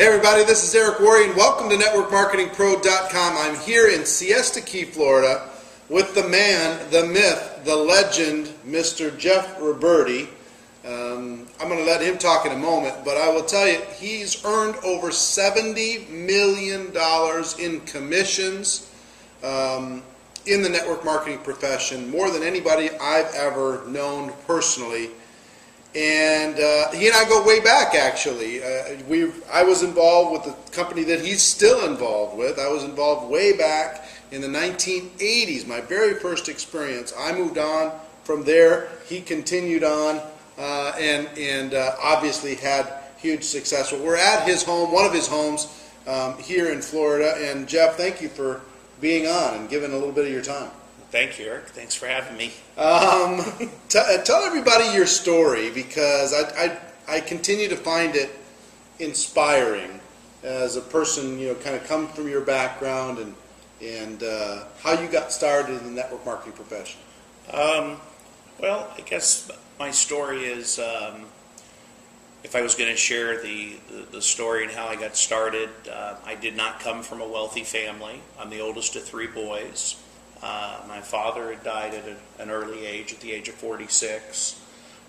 Hey everybody, this is Eric Worre and welcome to NetworkMarketingPro.com. I'm here in Siesta Key, Florida with the man, the myth, the legend, Mr. Jeff Roberti. I'm going to let him talk in a moment, but I will tell you, he's earned over $70 million in commissions in the network marketing profession, more than anybody I've ever known personally. And he and I go way back, actually. I was involved with the company that he's still involved with. I was involved way back in the 1980s, my very first experience. I moved on from there. He continued on and obviously had huge success. Well, we're at his home, one of his homes here in Florida. And Jeff, thank you for being on and giving a little bit of your time. Thank you, Eric. Thanks for having me. Tell everybody your story, because I continue to find it inspiring as a person, kind of come from your background and how you got started in the network marketing profession. Well, I guess my story is, if I was going to share the story and how I got started, I did not come from a wealthy family. I'm the oldest of three boys. My father had died at an early age, at the age of 46,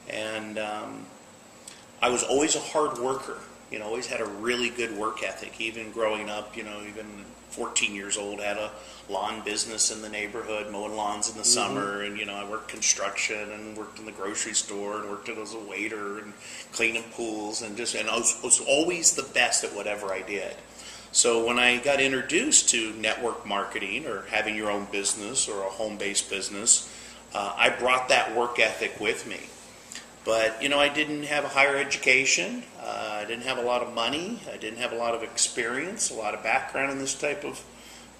and I was always a hard worker, always had a really good work ethic, even growing up, even 14 years old, had a lawn business in the neighborhood, mowing lawns in the summer, and I worked construction and worked in the grocery store and worked as a waiter and cleaning pools, and I was always the best at whatever I did. So when I got introduced to network marketing or having your own business or a home-based business, I brought that work ethic with me. But, I didn't have a higher education. I didn't have a lot of money. I didn't have a lot of experience, a lot of background in this type of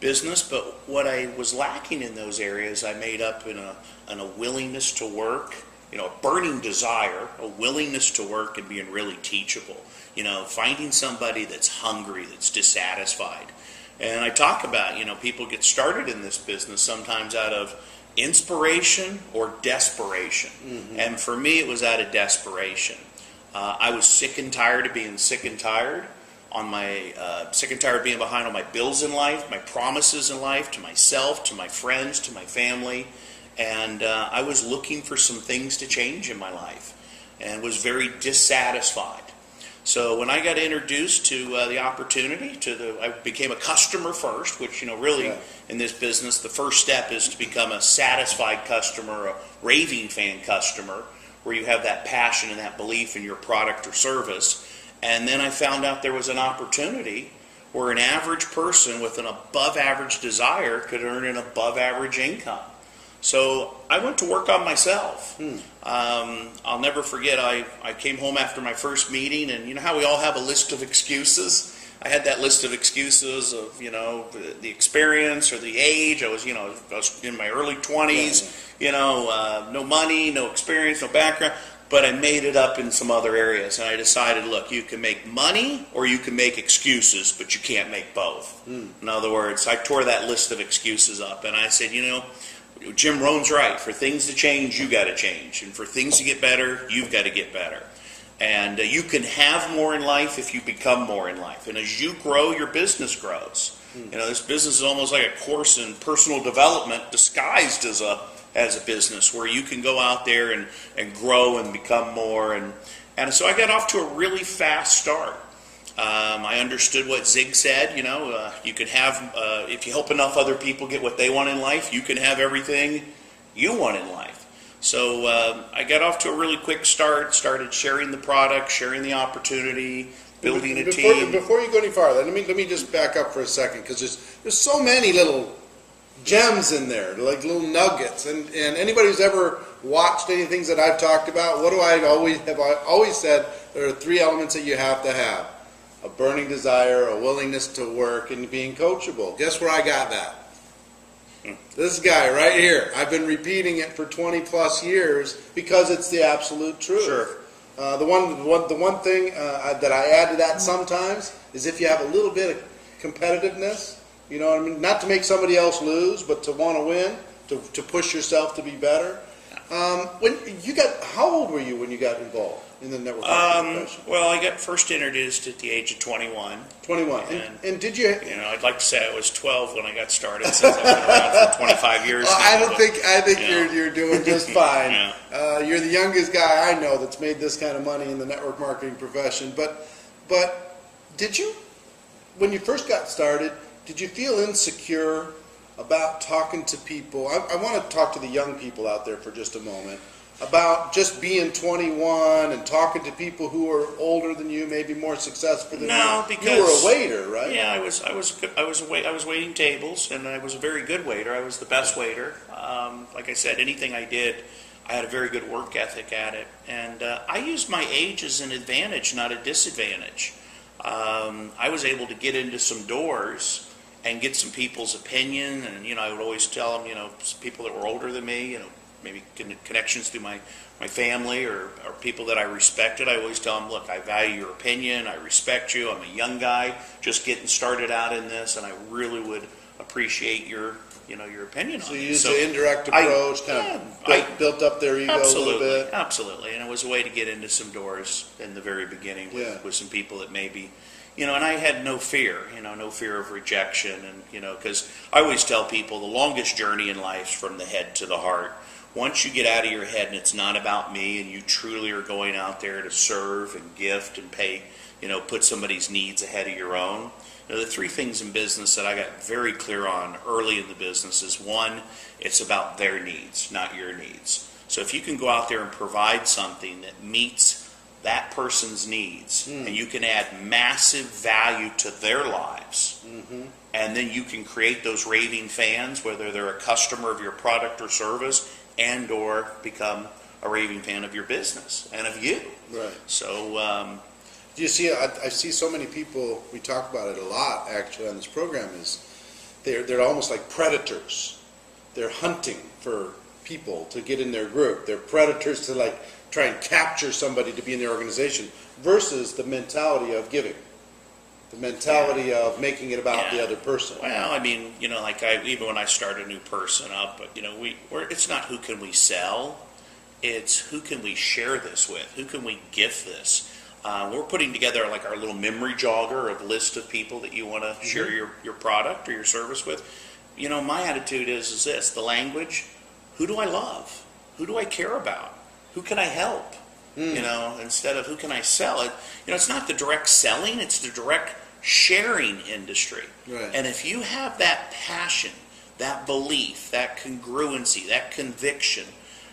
business. But what I was lacking in those areas, I made up in a willingness to work, a burning desire, a willingness to work, and being really teachable. Finding somebody that's hungry, that's dissatisfied. And I talk about, people get started in this business sometimes out of inspiration or desperation. And for me, it was out of desperation. I was sick and tired of being sick and tired sick and tired of being behind on my bills in life, my promises in life, to myself, to my friends, to my family. And I was looking for some things to change in my life and was very dissatisfied. So when I got introduced to the opportunity, I became a customer first, which, really in this business, the first step is to become a satisfied customer, a raving fan customer, where you have that passion and that belief in your product or service. And then I found out there was an opportunity where an average person with an above average desire could earn an above average income. So I went to work on myself. I'll never forget, I came home after my first meeting, and you know how we all have a list of excuses? I had that list of excuses of, the experience or the age. I was in my early 20s, no money, no experience, no background, but I made it up in some other areas. And I decided, look, you can make money or you can make excuses, but you can't make both. In other words, I tore that list of excuses up, and I said, Jim Rohn's right. For things to change, you got to change. And for things to get better, you've got to get better. And you can have more in life if you become more in life. And as you grow, your business grows. This business is almost like a course in personal development disguised as a business, where you can go out there and grow and become more. And so I got off to a really fast start. I understood what Zig said, you can have, if you help enough other people get what they want in life, you can have everything you want in life. So I got off to a really quick start, started sharing the product, sharing the opportunity, building a team. Before you go any farther, let me just back up for a second, because there's so many little gems in there, like little nuggets. And anybody who's ever watched any things that I've talked about, what do I always said? There are three elements that you have to have. A burning desire, a willingness to work, and being coachable. Guess where I got that? This guy right here. I've been repeating it for 20 plus years because it's the absolute truth. Sure. The one thing that I add to that sometimes is if you have a little bit of competitiveness, Not to make somebody else lose, but to want to win, to push yourself to be better. How old were you when you got involved in the network marketing profession? Well, I got first introduced at the age of 21. 21. And did you? I'd like to say I was 12 when I got started, since I've been around for 25 years. I think you're doing just fine. Yeah. You're the youngest guy I know that's made this kind of money in the network marketing profession. But did you, when you first got started, did you feel insecure about talking to people? I want to talk to the young people out there for just a moment about just being 21 and talking to people who are older than you, maybe more successful than you. No, because you were a waiter, right? Yeah, I was waiting tables, and I was a very good waiter. I was the best waiter. Like I said, anything I did, I had a very good work ethic at it, and I used my age as an advantage, not a disadvantage. I was able to get into some doors and get some people's opinion, and I would always tell them, people that were older than me, maybe connections through my family or people that I respected. I always tell them, look, I value your opinion, I respect you, I'm a young guy just getting started out in this, and I really would appreciate your opinion on it. So you used the indirect approach, built up their ego a little bit. Absolutely, and it was a way to get into some doors in the very beginning with some people that maybe, and I had no fear, no fear of rejection, and because I always tell people the longest journey in life is from the head to the heart. Once you get out of your head and it's not about me, and you truly are going out there to serve and gift and pay, put somebody's needs ahead of your own. The three things in business that I got very clear on early in the business is, one, it's about their needs, not your needs. So if you can go out there and provide something that meets that person's needs, and you can add massive value to their lives, and then you can create those raving fans, whether they're a customer of your product or service, and or become a raving fan of your business and of you. Right. So do you see? I see so many people. We talk about it a lot actually on this program. Is they're almost like predators. They're hunting for people to get in their group. They're predators to like try and capture somebody to be in their organization, versus the mentality of giving. The mentality of making it about the other person. Well, even when I start a new person up, it's not who can we sell, it's who can we share this with, who can we gift this. We're putting together like our little memory jogger of list of people that you want to share your product or your service with. My attitude is this: the language, who do I love, who do I care about, who can I help? Instead of who can I sell it. It's not the direct selling, it's the direct sharing industry. Right. And if you have that passion, that belief, that congruency, that conviction,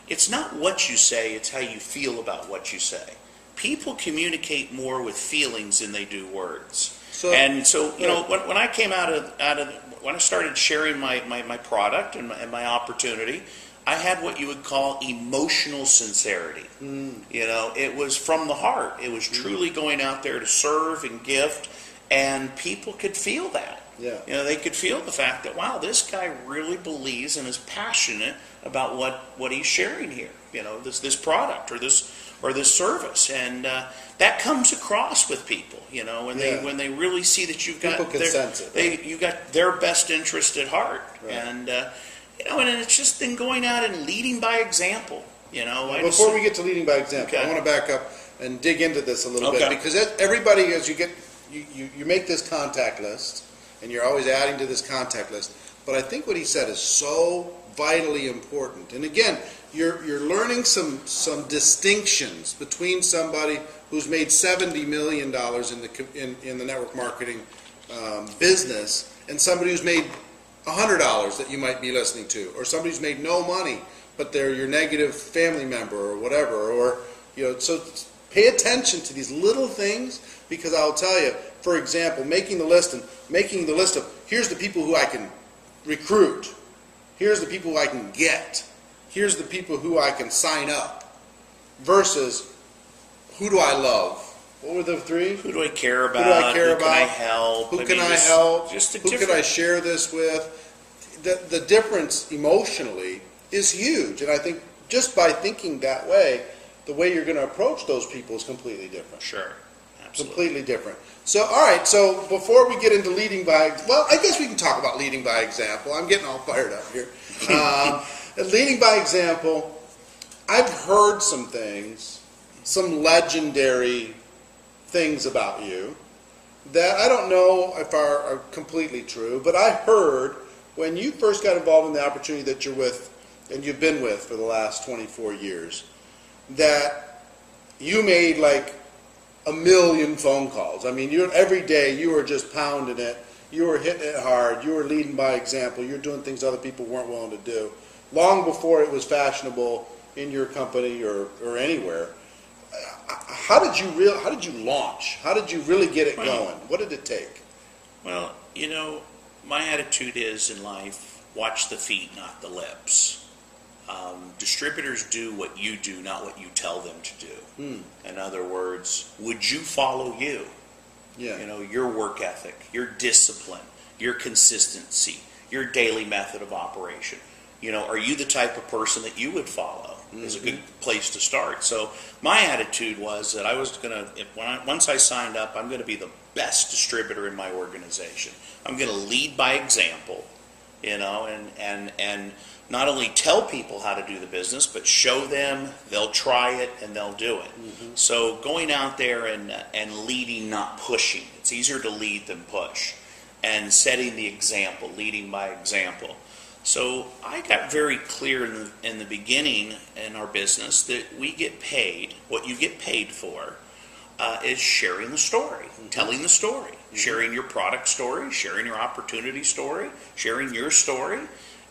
it's not what you say, it's how you feel about what you say. People communicate more with feelings than they do words. When I came when I started sharing my product and my opportunity, I had what you would call emotional sincerity. It was from the heart. It was truly going out there to serve and gift, and people could feel that. Yeah. They could feel the fact that, wow, this guy really believes and is passionate about what he's sharing here. This product or this service, and that comes across with people. When they really see that you've got people can sense it. You got their best interest at heart, right. and it's just then going out and leading by example. Before we get to leading by example, I want to back up and dig into this a little bit, because everybody, as you make this contact list, and you're always adding to this contact list. But I think what he said is so vitally important. And again, you're learning some distinctions between somebody who's made $70 million in the network marketing business and somebody who's made $100 that you might be listening to, or somebody who's made no money but they're your negative family member or whatever. Or so pay attention to these little things, because I'll tell you, for example, making the list of here's the people who I can recruit, here's the people who I can get, here's the people who I can sign up, versus who do I love? What were the three? Who do I care about? Who can I help? Who can I help? Who can I share this with? The difference emotionally is huge, and I think just by thinking that way, the way you're going to approach those people is completely different. Sure. Absolutely. Completely different. So, all right, so before we get into leading by, well, I guess we can talk about leading by example. I'm getting all fired up here. Leading by example, I've heard some things, some legendary things about you that I don't know if are completely true, but I heard when you first got involved in the opportunity that you're with and you've been with for the last 24 years, that you made like 1 million phone calls. I mean, every day you were just pounding it. You were hitting it hard. You were leading by example. You're doing things other people weren't willing to do. Long before it was fashionable in your company or anywhere. How did you launch? How did you really get it going? What did it take? Well, my attitude is in life, watch the feet, not the lips. Distributors do what you do, not what you tell them to do. In other words, would you follow you? Yeah. Your work ethic, your discipline, your consistency, your daily method of operation. Are you the type of person that you would follow? Is a good place to start. So my attitude was that I was going to, once I signed up, I'm going to be the best distributor in my organization. I'm going to lead by example, and not only tell people how to do the business, but show them, they'll try it, and they'll do it. So going out there and leading, not pushing. It's easier to lead than push. And setting the example, leading by example. So I got very clear in the beginning in our business that we get paid, what you get paid for is sharing the story, telling the story, sharing your product story, sharing your opportunity story, sharing your story.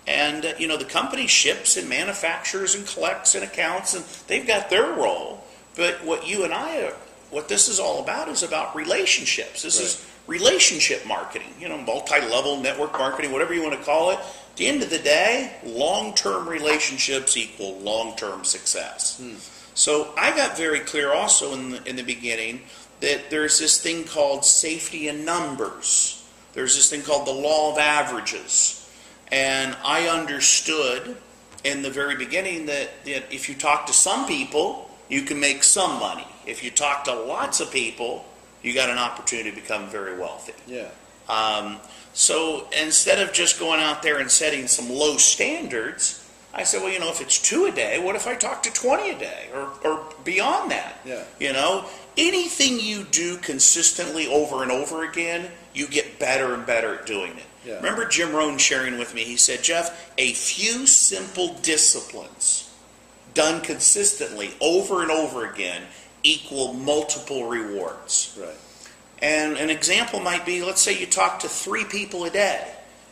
And, the company ships and manufactures and collects and accounts, and they've got their role. But what you and I what this is all about is about relationships. This is relationship marketing, multi-level network marketing, whatever you want to call it. At the end of the day, long-term relationships equal long-term success. So I got very clear also in the beginning that there's this thing called safety in numbers. There's this thing called the law of averages. And I understood in the very beginning that if you talk to some people, you can make some money. If you talk to lots of people, you got an opportunity to become very wealthy. Yeah. So instead of just going out there and setting some low standards, I said, well, if it's 2 a day, what if I talk to 20 a day or beyond that? Yeah. Anything you do consistently over and over again, you get better and better at doing it. Yeah. Remember Jim Rohn sharing with me, he said, Jeff, a few simple disciplines done consistently over and over again equal multiple rewards. Right. And an example might be, let's say you talk to 3 people a day,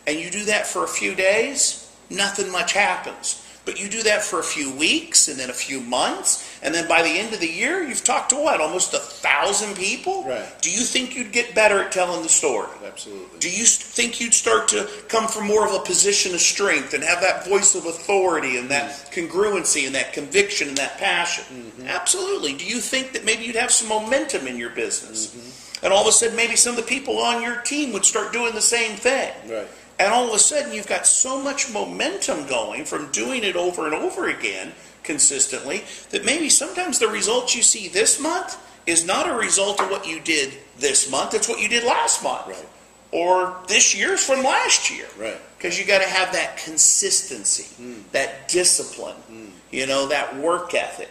and you do that for a few days, nothing much happens. But you do that for a few weeks, and then a few months, and then by the end of the year, you've talked to almost 1,000 people? Right. Do you think you'd get better at telling the story? Absolutely. Do you think you'd start to come from more of a position of strength and have that voice of authority and that congruency and that conviction and that passion? Absolutely. Do you think that maybe you'd have some momentum in your business? And all of a sudden, maybe some of the people on your team would start doing the same thing. Right. And all of a sudden, you've got so much momentum going from doing it over and over again consistently that maybe sometimes the results you see this month is not a result of what you did this month. It's what you did last month. Right. Or this year's from last year. Right. Because you got to have that consistency, that discipline, that work ethic.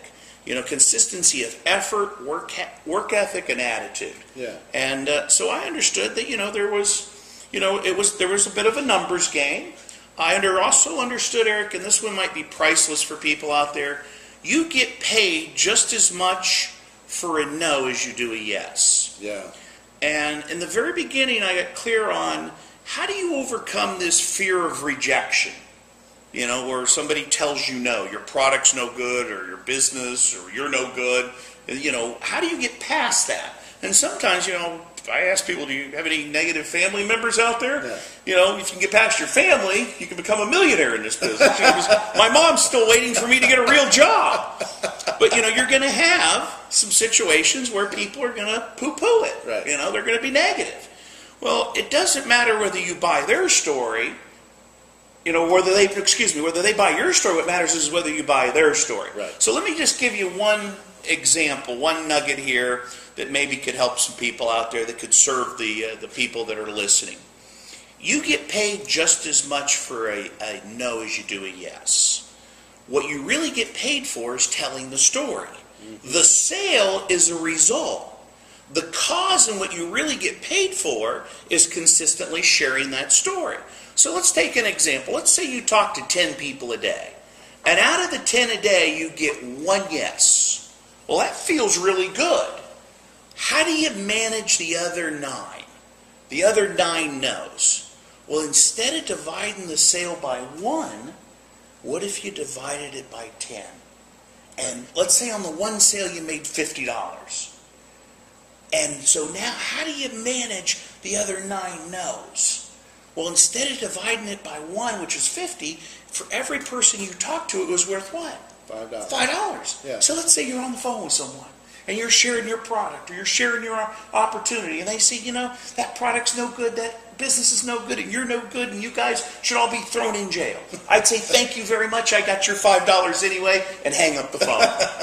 Consistency of effort, work ethic, and attitude. Yeah. And so I understood that there was a bit of a numbers game. I also understood, Eric, and this one might be priceless for people out there. You get paid just as much for a no as you do a yes. Yeah. And in the very beginning, I got clear on how do you overcome this fear of rejection? Where somebody tells you no, your product's no good, or your business, or you're no good. How do you get past that? And sometimes, I ask people, do you have any negative family members out there? Yeah. If you can get past your family, you can become a millionaire in this business. My mom's still waiting for me to get a real job. But, you're going to have some situations where people are going to poo-poo it. Right. They're going to be negative. Well, it doesn't matter whether you buy their story, whether they buy your story. What matters is whether you buy their story. Right. So let me just give you one example, one nugget here that maybe could help some people out there that could serve the people that are listening. You get paid just as much for a no as you do a yes. What you really get paid for is telling the story. The sale is a result. The cause and what you really get paid for is consistently sharing that story. So let's take an example. Let's say you talk to 10 people a day. And out of the 10 a day, you get one yes. Well, that feels really good. How do you manage the other 9? The other 9 no's. Well, instead of dividing the sale by 1, what if you divided it by 10? And let's say on the one sale you made $50. And so now how do you manage the other 9 no's? Well, instead of dividing it by 1, which is 50, for every person you talk to, it was worth what? $5. $5. Yeah. So let's say you're on the phone with someone and you're sharing your product or you're sharing your opportunity, and they say, you know, that product's no good, that business is no good, and you're no good, and you guys should all be thrown in jail. I'd say, thank you very much, I got your $5 anyway, and hang up the phone.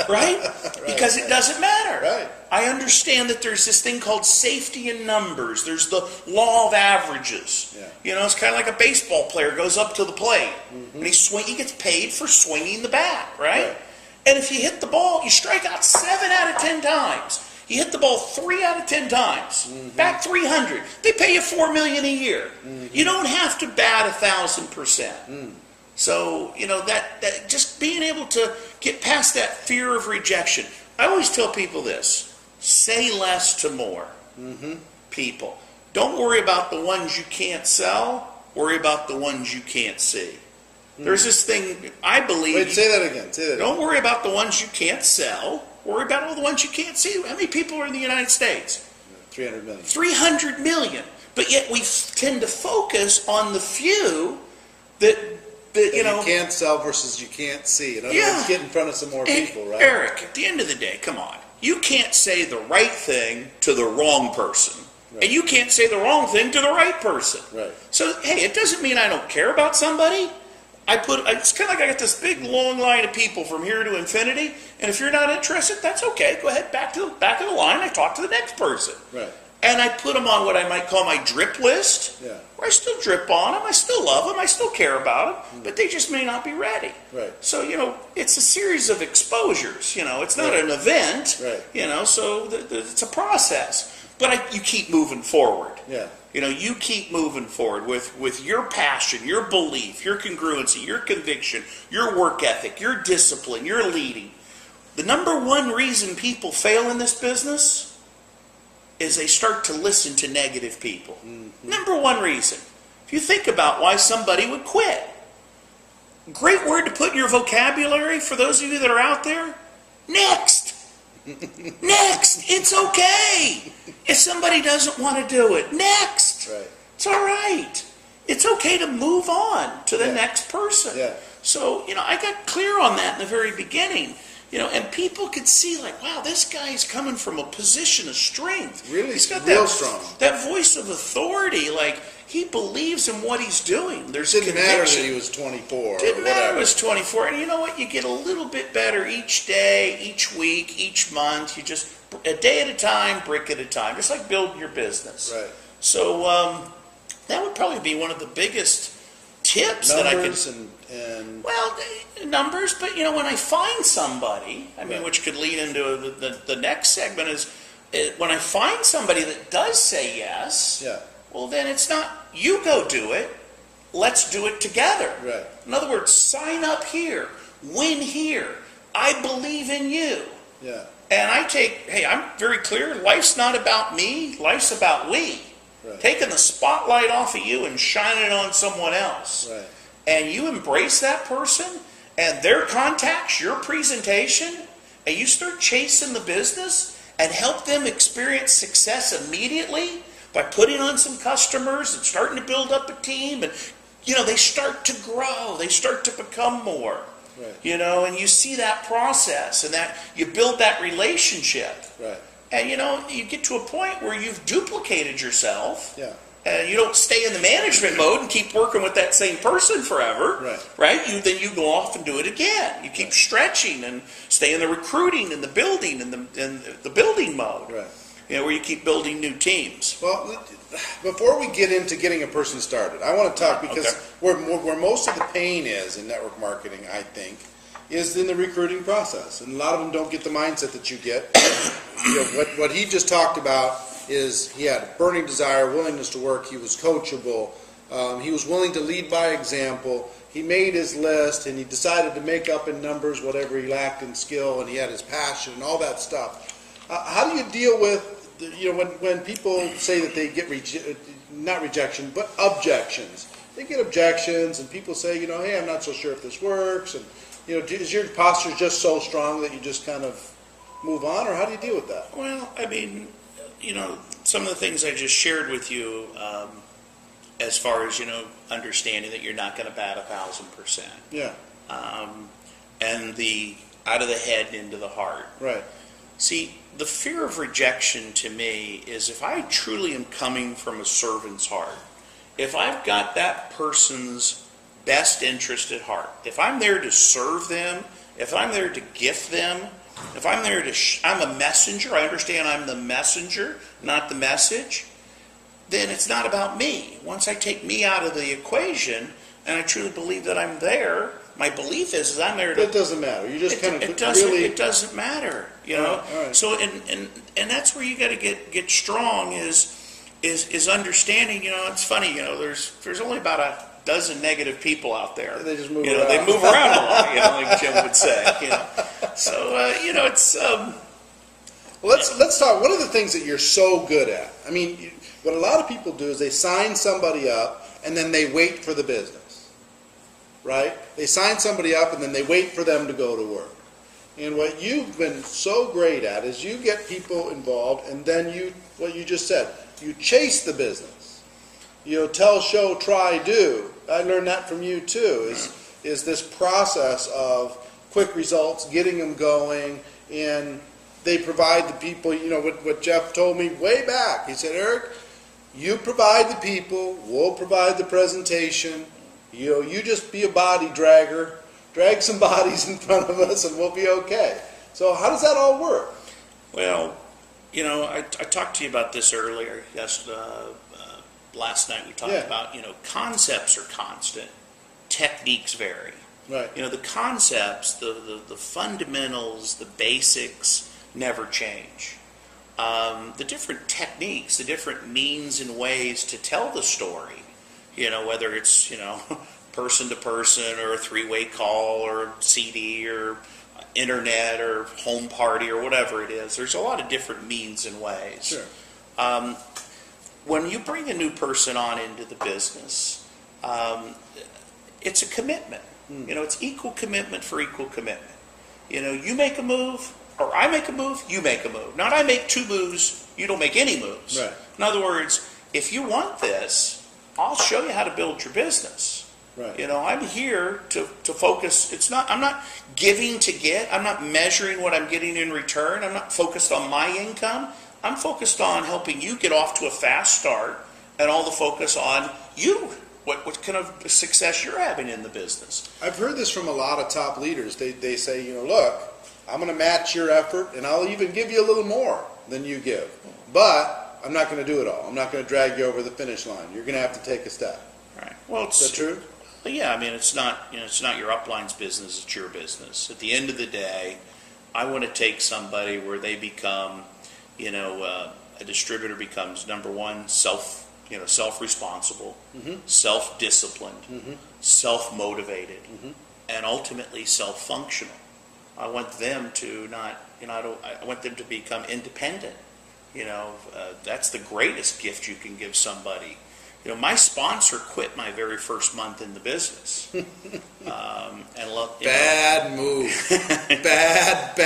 Right? Because it doesn't matter. Right. I understand that there's this thing called safety in numbers. There's the law of averages. Yeah. You know, it's kind of like a baseball player goes up to the plate, and he gets paid for swinging the bat, right? And if you hit the ball, you strike out 7 out of 10 times. You hit the ball 3 out of 10 times. Back 300. They pay you $4 million a year. You don't have to bat 1,000%. So, you know, that just being able to get past that fear of rejection. I always tell people this: say less to more. People. Don't worry about the ones you can't sell. Worry about the ones you can't see. There's this thing, I believe... Wait, say that again. Don't worry about the ones you can't sell. Worry about all the ones you can't see. How many people are in the United States? 300 million. 300 million. But yet we tend to focus on the few that you know... you can't sell versus you can't see. In other words, get in front of some more people, right? Eric, at the end of the day, come on. You can't say the right thing to the wrong person. Right. And you can't say the wrong thing to the right person. Right. So, hey, it doesn't mean I don't care about somebody. It's kind of like I got this big long line of people from here to infinity, and if you're not interested, that's okay. Go ahead, back to the back of the line. I talk to the next person. Right. And I put them on what I might call my drip list, where I still drip on them, I still love them, I still care about them, but they just may not be ready. Right. So, you know, it's a series of exposures. You know, it's not an event. Right. You know, so it's a process. But you keep moving forward. Yeah. You know, you keep moving forward with your passion, your belief, your congruency, your conviction, your work ethic, your discipline, your leading. The number one reason people fail in this business is they start to listen to negative people. Number one reason. If you think about why somebody would quit. Great word to put in your vocabulary for those of you that are out there. Next. Next. It's okay. If somebody doesn't want to do it, next. Right. It's all right. It's okay to move on to the next person. Yeah. So, you know, I got clear on that in the very beginning. You know, and people could see, like, wow, this guy's coming from a position of strength. Really, he's got real that, strong. That voice of authority. Like, he believes in what he's doing. There's Didn't conviction. matter that he was 24. Didn't or matter whatever. he was 24. And you know what? You get a little bit better each day, each week, each month. You just, a day at a time, brick at a time. Just like building your business. Right. So that would probably be one of the biggest tips Numbers that I could... Well, numbers, but you know, when I find somebody, I mean, which could lead into the next segment is when I find somebody that does say yes, well, then it's not you go do it, let's do it together. Right. In other words, sign up here, win here, I believe in you. Yeah. And I'm very clear, life's not about me, life's about we. Right. Taking the spotlight off of you and shining it on someone else. Right. And you embrace that person and their contacts, your presentation, and you start chasing the business and help them experience success immediately by putting on some customers and starting to build up a team. And, you know, they start to grow. They start to become more. Right. You know, and you see that process and that you build that relationship. Right. And, you know, you get to a point where you've duplicated yourself. Yeah. And you don't stay in the management mode and keep working with that same person forever, right? Then you go off and do it again. You keep stretching and stay in the recruiting and the building and the building mode, right? You know, where you keep building new teams. Well, before we get into getting a person started, I want to talk because where most of the pain is in network marketing, I think, is in the recruiting process, and a lot of them don't get the mindset that you get. What he just talked about is he had a burning desire, willingness to work. He was coachable. He was willing to lead by example. He made his list, and he decided to make up in numbers whatever he lacked in skill, and he had his passion and all that stuff. How do you deal with when people say that they get not rejection, but objections? They get objections, and people say, hey, I'm not so sure if this works, and is your posture just so strong that you just kind of move on, or how do you deal with that? Well, I mean, some of the things I just shared with you, as far as understanding that you're not going to bat 1,000%. Yeah. And the out of the head and into the heart. Right. See, the fear of rejection to me is if I truly am coming from a servant's heart, if I've got that person's best interest at heart, if I'm there to serve them, if I'm there to gift them, if I'm there to, I'm a messenger, I understand I'm the messenger, not the message, then it's not about me. Once I take me out of the equation, and I truly believe that I'm there, my belief is I'm there to... It doesn't matter. You just kind of really... It doesn't matter, All right. So, and that's where you got to get strong is understanding, it's funny, there's only about a dozen negative people out there. They just move around. They move around a lot, like Jim would say. So, it's... Let's talk. One of the things that you're so good at, I mean, what a lot of people do is they sign somebody up and then they wait for the business, right? They sign somebody up and then they wait for them to go to work. And what you've been so great at is you get people involved, and then what you just said, you chase the business. Tell, show, try, do. I learned that from you too, is this process of quick results, getting them going, and they provide the people, what Jeff told me way back. He said, Eric, you provide the people, we'll provide the presentation, you just be a body dragger, drag some bodies in front of us, and we'll be okay. So how does that all work? Well, I talked to you about this earlier. Last night we talked about, concepts are constant, techniques vary. Right. The concepts, the fundamentals, the basics never change. The different techniques, the different means and ways to tell the story, whether it's, person to person or a three-way call or CD or internet or home party or whatever it is. There's a lot of different means and ways. Sure. When you bring a new person on into the business, it's a commitment. It's equal commitment for equal commitment. You make a move, or I make a move, you make a move. Not I make two moves, you don't make any moves. Right. In other words, if you want this, I'll show you how to build your business. Right. I'm here to focus. I'm not giving to get. I'm not measuring what I'm getting in return. I'm not focused on my income. I'm focused on helping you get off to a fast start, and all the focus on you. What kind of success you're having in the business. I've heard this from a lot of top leaders. They say, look, I'm going to match your effort, and I'll even give you a little more than you give. But I'm not going to do it all. I'm not going to drag you over the finish line. You're going to have to take a step. Right. Well, is that true? Yeah. I mean, it's not your upline's business. It's your business. At the end of the day, I want to take somebody where they become, a distributor becomes number one self-responsible, self-disciplined, self-motivated, and ultimately self-functional. I want them to I want them to become independent. That's the greatest gift you can give somebody. My sponsor quit my very first month in the business. Bad move. Bad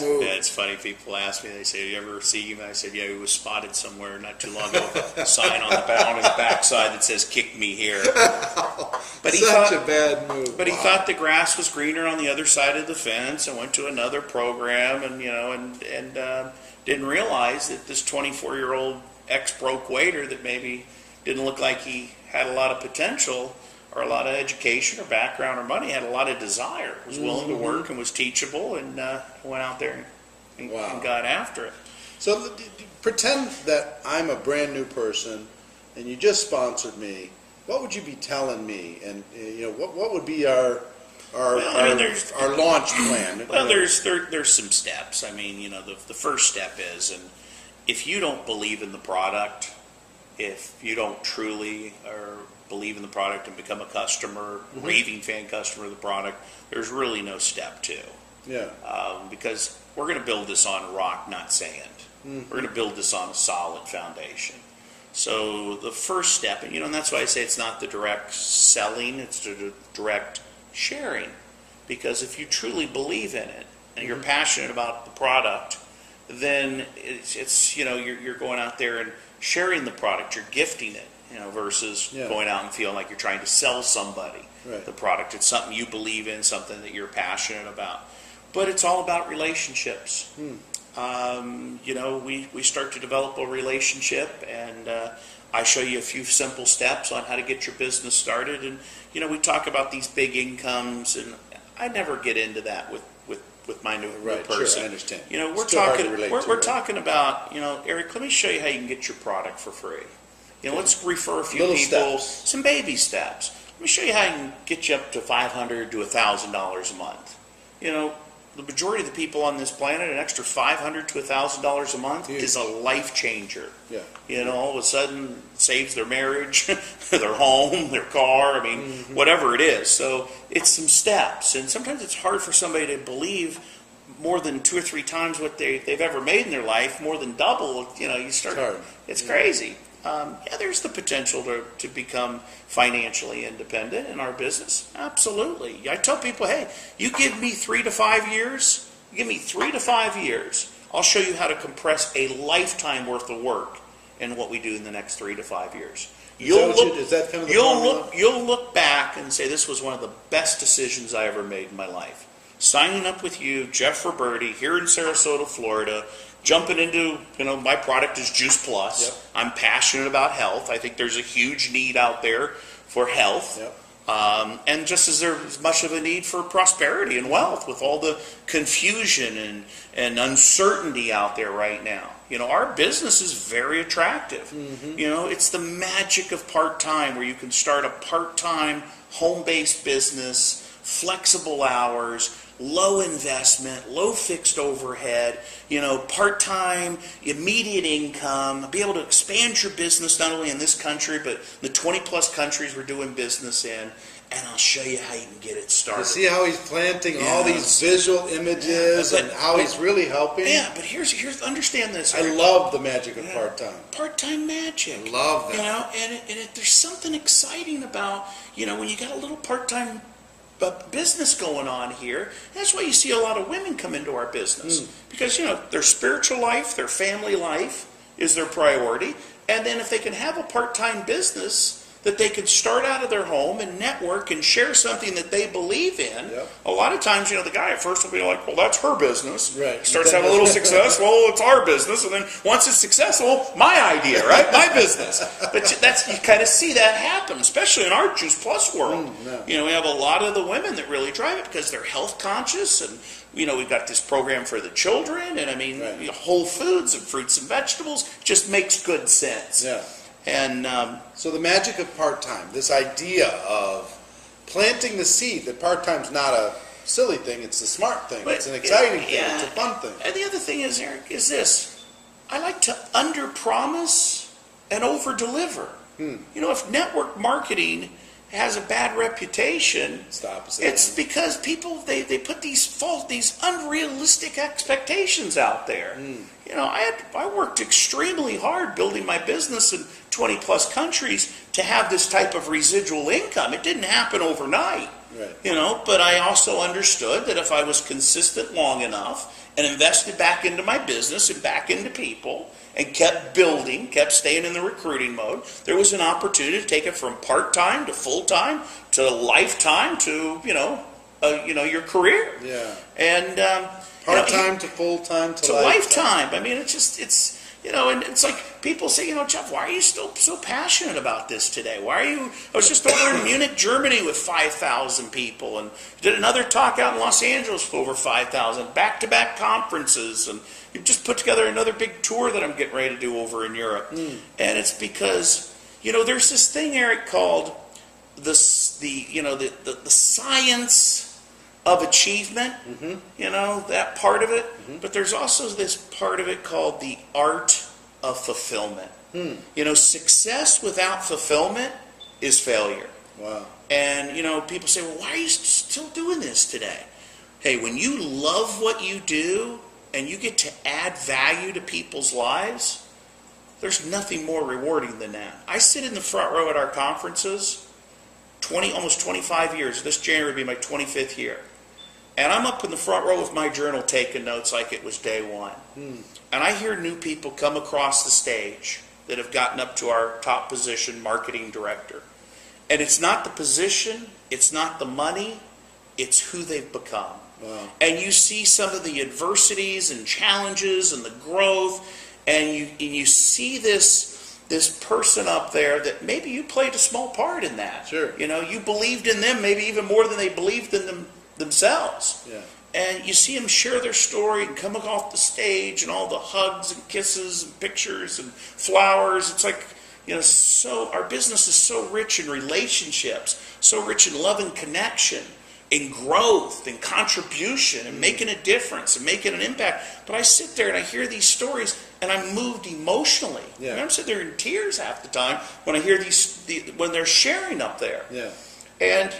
move. Yeah, it's funny. People ask me, they say, "You ever see him?" I said, "Yeah, he was spotted somewhere not too long ago. A sign on his backside that says, 'Kick me here.'" But he Such a bad move. But he thought the grass was greener on the other side of the fence, and went to another program, and didn't realize that this 24-year-old ex-broke waiter that maybe didn't look like he had a lot of potential or a lot of education or background or money, had a lot of desire, was willing to work and was teachable, and went out there and got after it. So pretend that I'm a brand new person and you just sponsored me. What would you be telling me? And what would be our our launch plan? Well, there's some steps. I mean, the first step is, and if you don't believe in the product, if you don't truly or believe in the product and become a customer, raving fan customer of the product, there's really no step two. Yeah. Because we're going to build this on rock, not sand. We're going to build this on a solid foundation. So the first step, and that's why I say it's not the direct selling, it's the direct sharing. Because if you truly believe in it and you're passionate about the product, then it's you're going out there and sharing the product, you're gifting it, versus going out and feeling like you're trying to sell somebody the product. It's something you believe in, something that you're passionate about. But it's all about relationships. We start to develop a relationship, and I show you a few simple steps on how to get your business started. And we talk about these big incomes, and I never get into that with my new person. Sure, I understand. We're talking about, Eric, let me show you how you can get your product for free. Let's refer a few Little people, steps. some baby steps. Let me show you how you can get you up to $500 to $1,000 a month. The majority of the people on this planet, an extra $500 to $1,000 a month is a life changer. Yeah. All of a sudden saves their marriage, their home, their car, whatever it is. So it's some steps. And sometimes it's hard for somebody to believe more than 2 or 3 times what they've ever made in their life, more than double. It's crazy. There's the potential to become financially independent in our business. Absolutely. I tell people, hey, you give me 3 to 5 years, I'll show you how to compress a lifetime worth of work in what we do in the next 3 to 5 years. You'll look back and say, this was one of the best decisions I ever made in my life. Signing up with you, Jeff Roberti, here in Sarasota, Florida, jumping into, my product is Juice Plus. Yep. I'm passionate about health. I think there's a huge need out there for health. Yep. And just as there's much of a need for prosperity and wealth with all the confusion and uncertainty out there right now. Our business is very attractive. It's the magic of part-time, where you can start a part-time home-based business, flexible hours, low investment, low fixed overhead, part-time, immediate income, be able to expand your business not only in this country, but the 20-plus countries we're doing business in, and I'll show you how you can get it started. You see how he's planting all these visual images and how he's really helping? Yeah, but here's understand this. I love the magic of part-time. Part-time magic. I love that. And there's something exciting about, when you got a little part-time business going on here. That's why you see a lot of women come into our business, because their spiritual life, their family life is their priority, and then if they can have a part-time business that they can start out of their home and network and share something that they believe in. A lot of times, the guy at first will be like, well, that's her business. Right. Starts having a little success, well, it's our business. And then once it's successful, my idea, right? My business. But you kind of see that happen, especially in our Juice Plus world. We have a lot of the women that really drive it because they're health conscious, and we've got this program for the children, and whole foods and fruits and vegetables just makes good sense. Yeah. And so the magic of part-time, this idea of planting the seed that part-time's not a silly thing, it's a smart thing, it's an exciting thing, it's a fun thing. And the other thing is, Eric, is this. I like to under-promise and over-deliver. If network marketing has a bad reputation, it's because people, they put these unrealistic expectations out there. I worked extremely hard building my business in 20 plus countries to have this type of residual income. It didn't happen overnight. But I also understood that if I was consistent long enough and invested back into my business and back into people and kept building, kept staying in the recruiting mode, there was an opportunity to take it from part-time to full-time to lifetime to, your career. Yeah. And part-time to full-time to lifetime. And it's like people say, Jeff, why are you still so passionate about this today? I was just over in Munich, Germany with 5,000 people, and did another talk out in Los Angeles with over 5,000, back-to-back conferences, and you've just put together another big tour that I'm getting ready to do over in Europe. And it's because, there's this thing, Eric, called the science of achievement, that part of it. But there's also this part of it called the art of fulfillment. Success without fulfillment is failure. Wow. And, people say, well, why are you still doing this today? Hey, when you love what you do and you get to add value to people's lives, there's nothing more rewarding than that. I sit in the front row at our conferences, almost 25 years. This January will be my 25th year. And I'm up in the front row with my journal taking notes like it was day one. And I hear new people come across the stage that have gotten up to our top position, marketing director. And it's not the position, it's not the money, it's who they've become. Wow. And you see some of the adversities and challenges and the growth, and you see this person up there that maybe you played a small part in that. Sure. You believed in them maybe even more than they believed in themselves. Yeah. And you see them share their story and coming off the stage and all the hugs and kisses and pictures and flowers. It's like, so our business is so rich in relationships, so rich in love and connection, in growth and contribution and making a difference and making an impact. But I sit there and I hear these stories and I'm moved emotionally. Yeah. And I'm sitting there in tears half the time when I hear when they're sharing up there. Yeah. And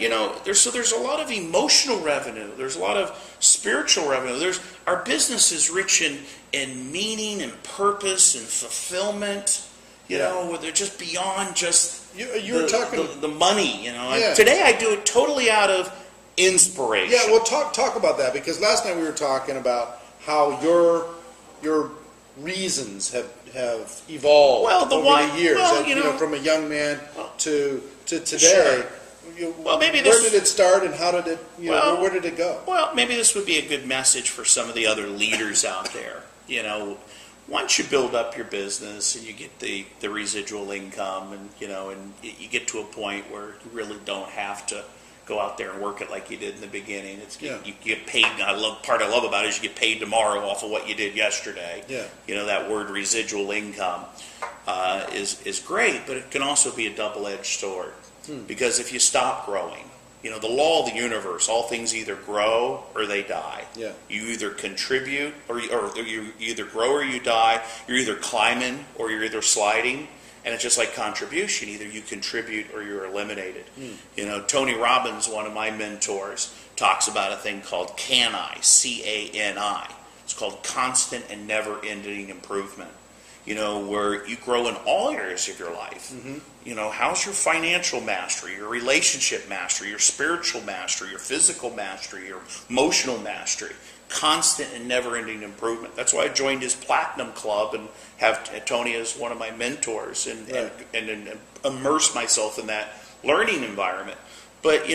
there's a lot of emotional revenue. There's a lot of spiritual revenue. Our business is rich in meaning and purpose and fulfillment. Where they're just beyond just the money. Today I do it totally out of inspiration. Yeah, well, talk about that, because last night we were talking about how your reasons have evolved over the years. From a young man to today. Sure. Where did it start, and how did it? Where did it go? Well, maybe this would be a good message for some of the other leaders out there. Once you build up your business and you get the residual income, and you get to a point where you really don't have to go out there and work it like you did in the beginning. You get paid. Part I love about it is you get paid tomorrow off of what you did yesterday. Yeah. That word residual income is great, but it can also be a double-edged sword. Because if you stop growing, the law of the universe, all things either grow or they die. Yeah. You either contribute or you either grow or you die. You're either climbing or you're either sliding. And it's just like contribution. Either you contribute or you're eliminated. Tony Robbins, one of my mentors, talks about a thing called CANI, C-A-N-I. It's called constant and never-ending improvement. Where you grow in all areas of your life. How's your financial mastery, your relationship mastery, your spiritual mastery, your physical mastery, your emotional mastery? Constant and never-ending improvement. That's why I joined his Platinum Club and have Tony as one of my mentors and immerse myself in that learning environment. But,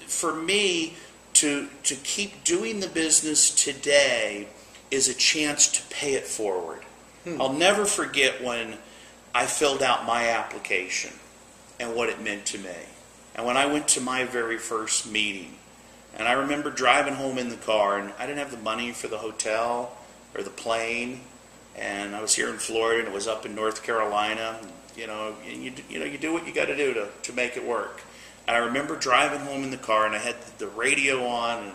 for me to keep doing the business today is a chance to pay it forward. I'll never forget when I filled out my application and what it meant to me. And when I went to my very first meeting, and I remember driving home in the car, and I didn't have the money for the hotel or the plane, and I was here in Florida, and it was up in North Carolina. And you do what you got to do to make it work. And I remember driving home in the car, and I had the radio on, and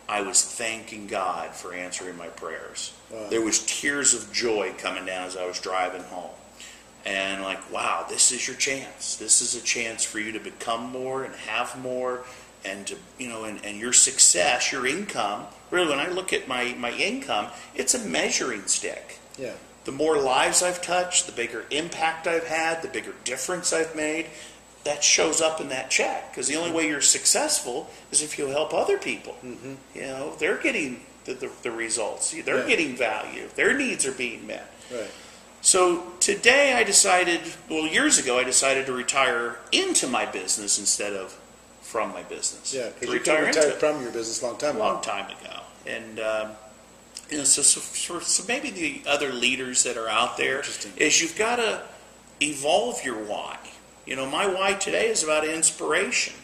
I was thanking God for answering my prayers. Wow. There was tears of joy coming down as I was driving home. And wow, this is your chance. This is a chance for you to become more and have more, and to and your success, your income. Really, when I look at my income, it's a measuring stick. Yeah. The more lives I've touched, the bigger impact I've had, the bigger difference I've made. That shows up in that check, because the only way you're successful is if you help other people. They're getting the results. They're getting value. Their needs are being met. Right. So today years ago I decided to retire into my business instead of from my business. Yeah, because you retired from your business a long time ago. And so maybe the other leaders that are out there is you've got to evolve your why. My why today is about inspiration.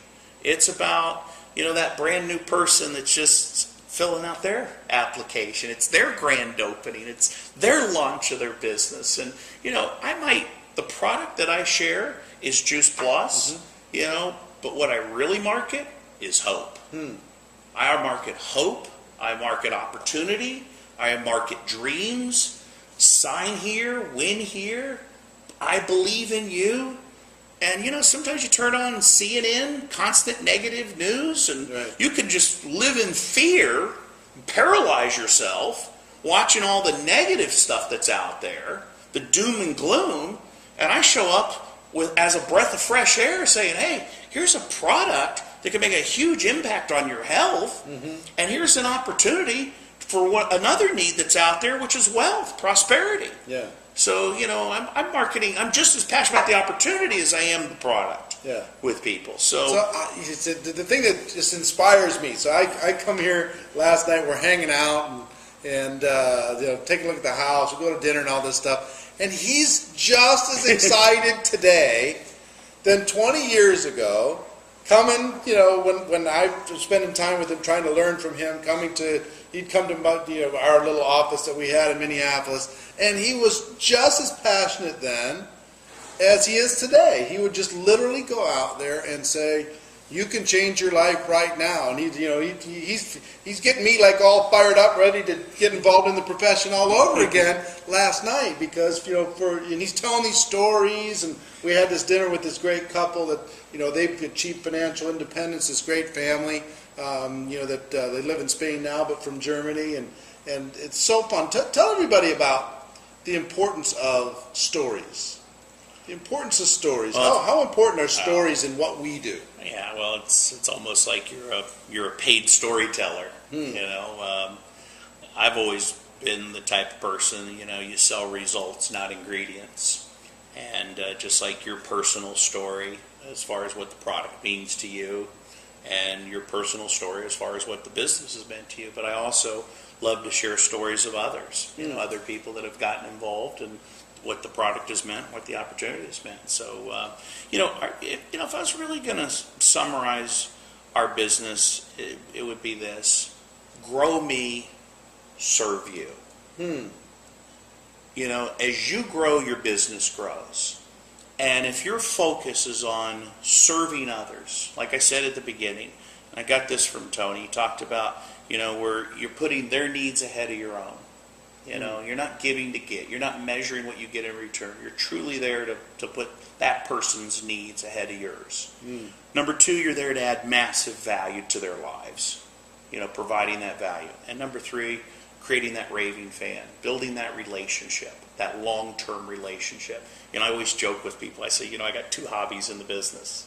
It's about, that brand new person that's just filling out their application. It's their grand opening. It's their launch of their business. And, the product that I share is Juice Plus, but what I really market is hope. I market hope. I market opportunity. I market dreams. Sign here, win here. I believe in you. And, sometimes you turn on CNN, constant negative news, and right. you can just live in fear, paralyze yourself, watching all the negative stuff that's out there, the doom and gloom. And I show up as a breath of fresh air saying, hey, here's a product that can make a huge impact on your health. And here's an opportunity for another need that's out there, which is wealth, prosperity. Yeah. So, I'm marketing. I'm just as passionate about the opportunity as I am the product with people. So the thing that just inspires me. So I come here last night. We're hanging out and take a look at the house. We go to dinner and all this stuff. And he's just as excited today than 20 years ago. Coming, when I was spending time with him, trying to learn from him, he'd come to our little office that we had in Minneapolis, and he was just as passionate then as he is today. He would just literally go out there and say, "You can change your life right now." And he's getting me like all fired up, ready to get involved in the profession all over again last night because and he's telling these stories, and we had this dinner with this great couple that they've achieved financial independence. This great family, that they live in Spain now, but from Germany, and it's so fun. Tell everybody about the importance of stories. The importance of stories. How important are stories in what we do? Yeah, well, it's almost like you're a paid storyteller. I've always been the type of person, you sell results, not ingredients. And just like your personal story as far as what the product means to you, and your personal story as far as what the business has meant to you. But I also love to share stories of others, other people that have gotten involved and what the product has meant, what the opportunity has meant. So, if I was really going to summarize our business, it would be this: grow me, serve you. As you grow, your business grows. And if your focus is on serving others, like I said at the beginning, and I got this from Tony, he talked about, where you're putting their needs ahead of your own. You're not giving to get. You're not measuring what you get in return. You're truly there to put that person's needs ahead of yours. Number two, you're there to add massive value to their lives, providing that value. And number three, creating that raving fan, building that relationship, that long-term relationship. I always joke with people. I say, I got two hobbies in the business: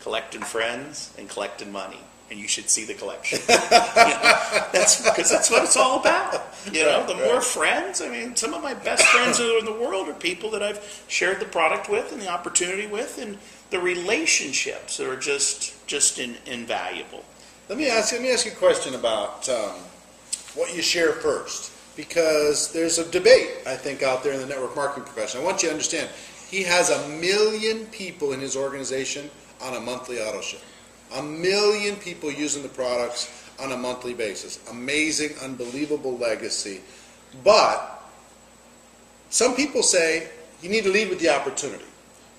collecting friends and collecting money. And you should see the collection. That's because that's what it's all about. The more friends. Some of my best friends in the world are people that I've shared the product with and the opportunity with, and the relationships that are just invaluable. Let me ask you a question about what you share first, because there's a debate, I think, out there in the network marketing profession. I want you to understand, he has 1 million people in his organization on a monthly auto ship. 1 million people using the products on a monthly basis. Amazing, unbelievable legacy. But some people say you need to lead with the opportunity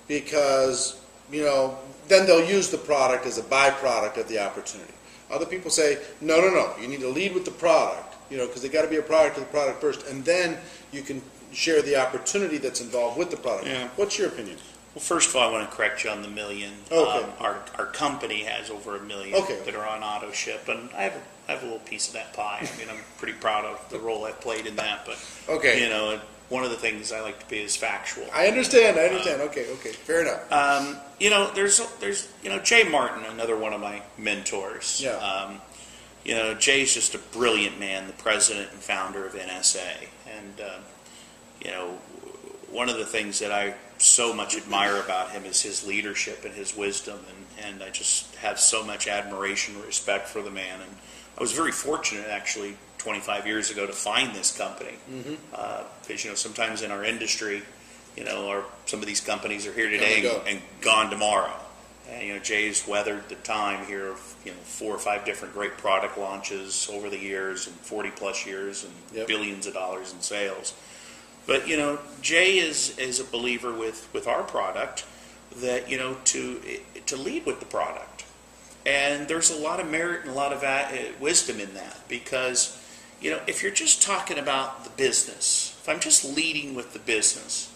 because, then they'll use the product as a byproduct of the opportunity. Other people say, no, you need to lead with the product, because they got to be a product of the product first, and then you can share the opportunity that's involved with the product. Yeah. What's your opinion? Well, first of all, I want to correct you on the million. Okay. Our company has over 1 million that are on auto ship, and I have a little piece of that pie. I'm pretty proud of the role I've played in that. But one of the things I like to be is factual. I understand. Okay, fair enough. There's Jay Martin, another one of my mentors. Yeah. Jay's just a brilliant man, the president and founder of NSA, and one of the things that I so much admire about him is his leadership and his wisdom, and I just have so much admiration and respect for the man. And I was very fortunate, actually, 25 years ago to find this company, because sometimes in our industry, some of these companies are here today and gone tomorrow. And Jay's weathered the time here of 4 or 5 different great product launches over the years, and 40 plus years, and billions of dollars in sales. But Jay is a believer with our product that to lead with the product, And there's a lot of merit and a lot of wisdom in that, because, if you're just talking about the business, if I'm just leading with the business,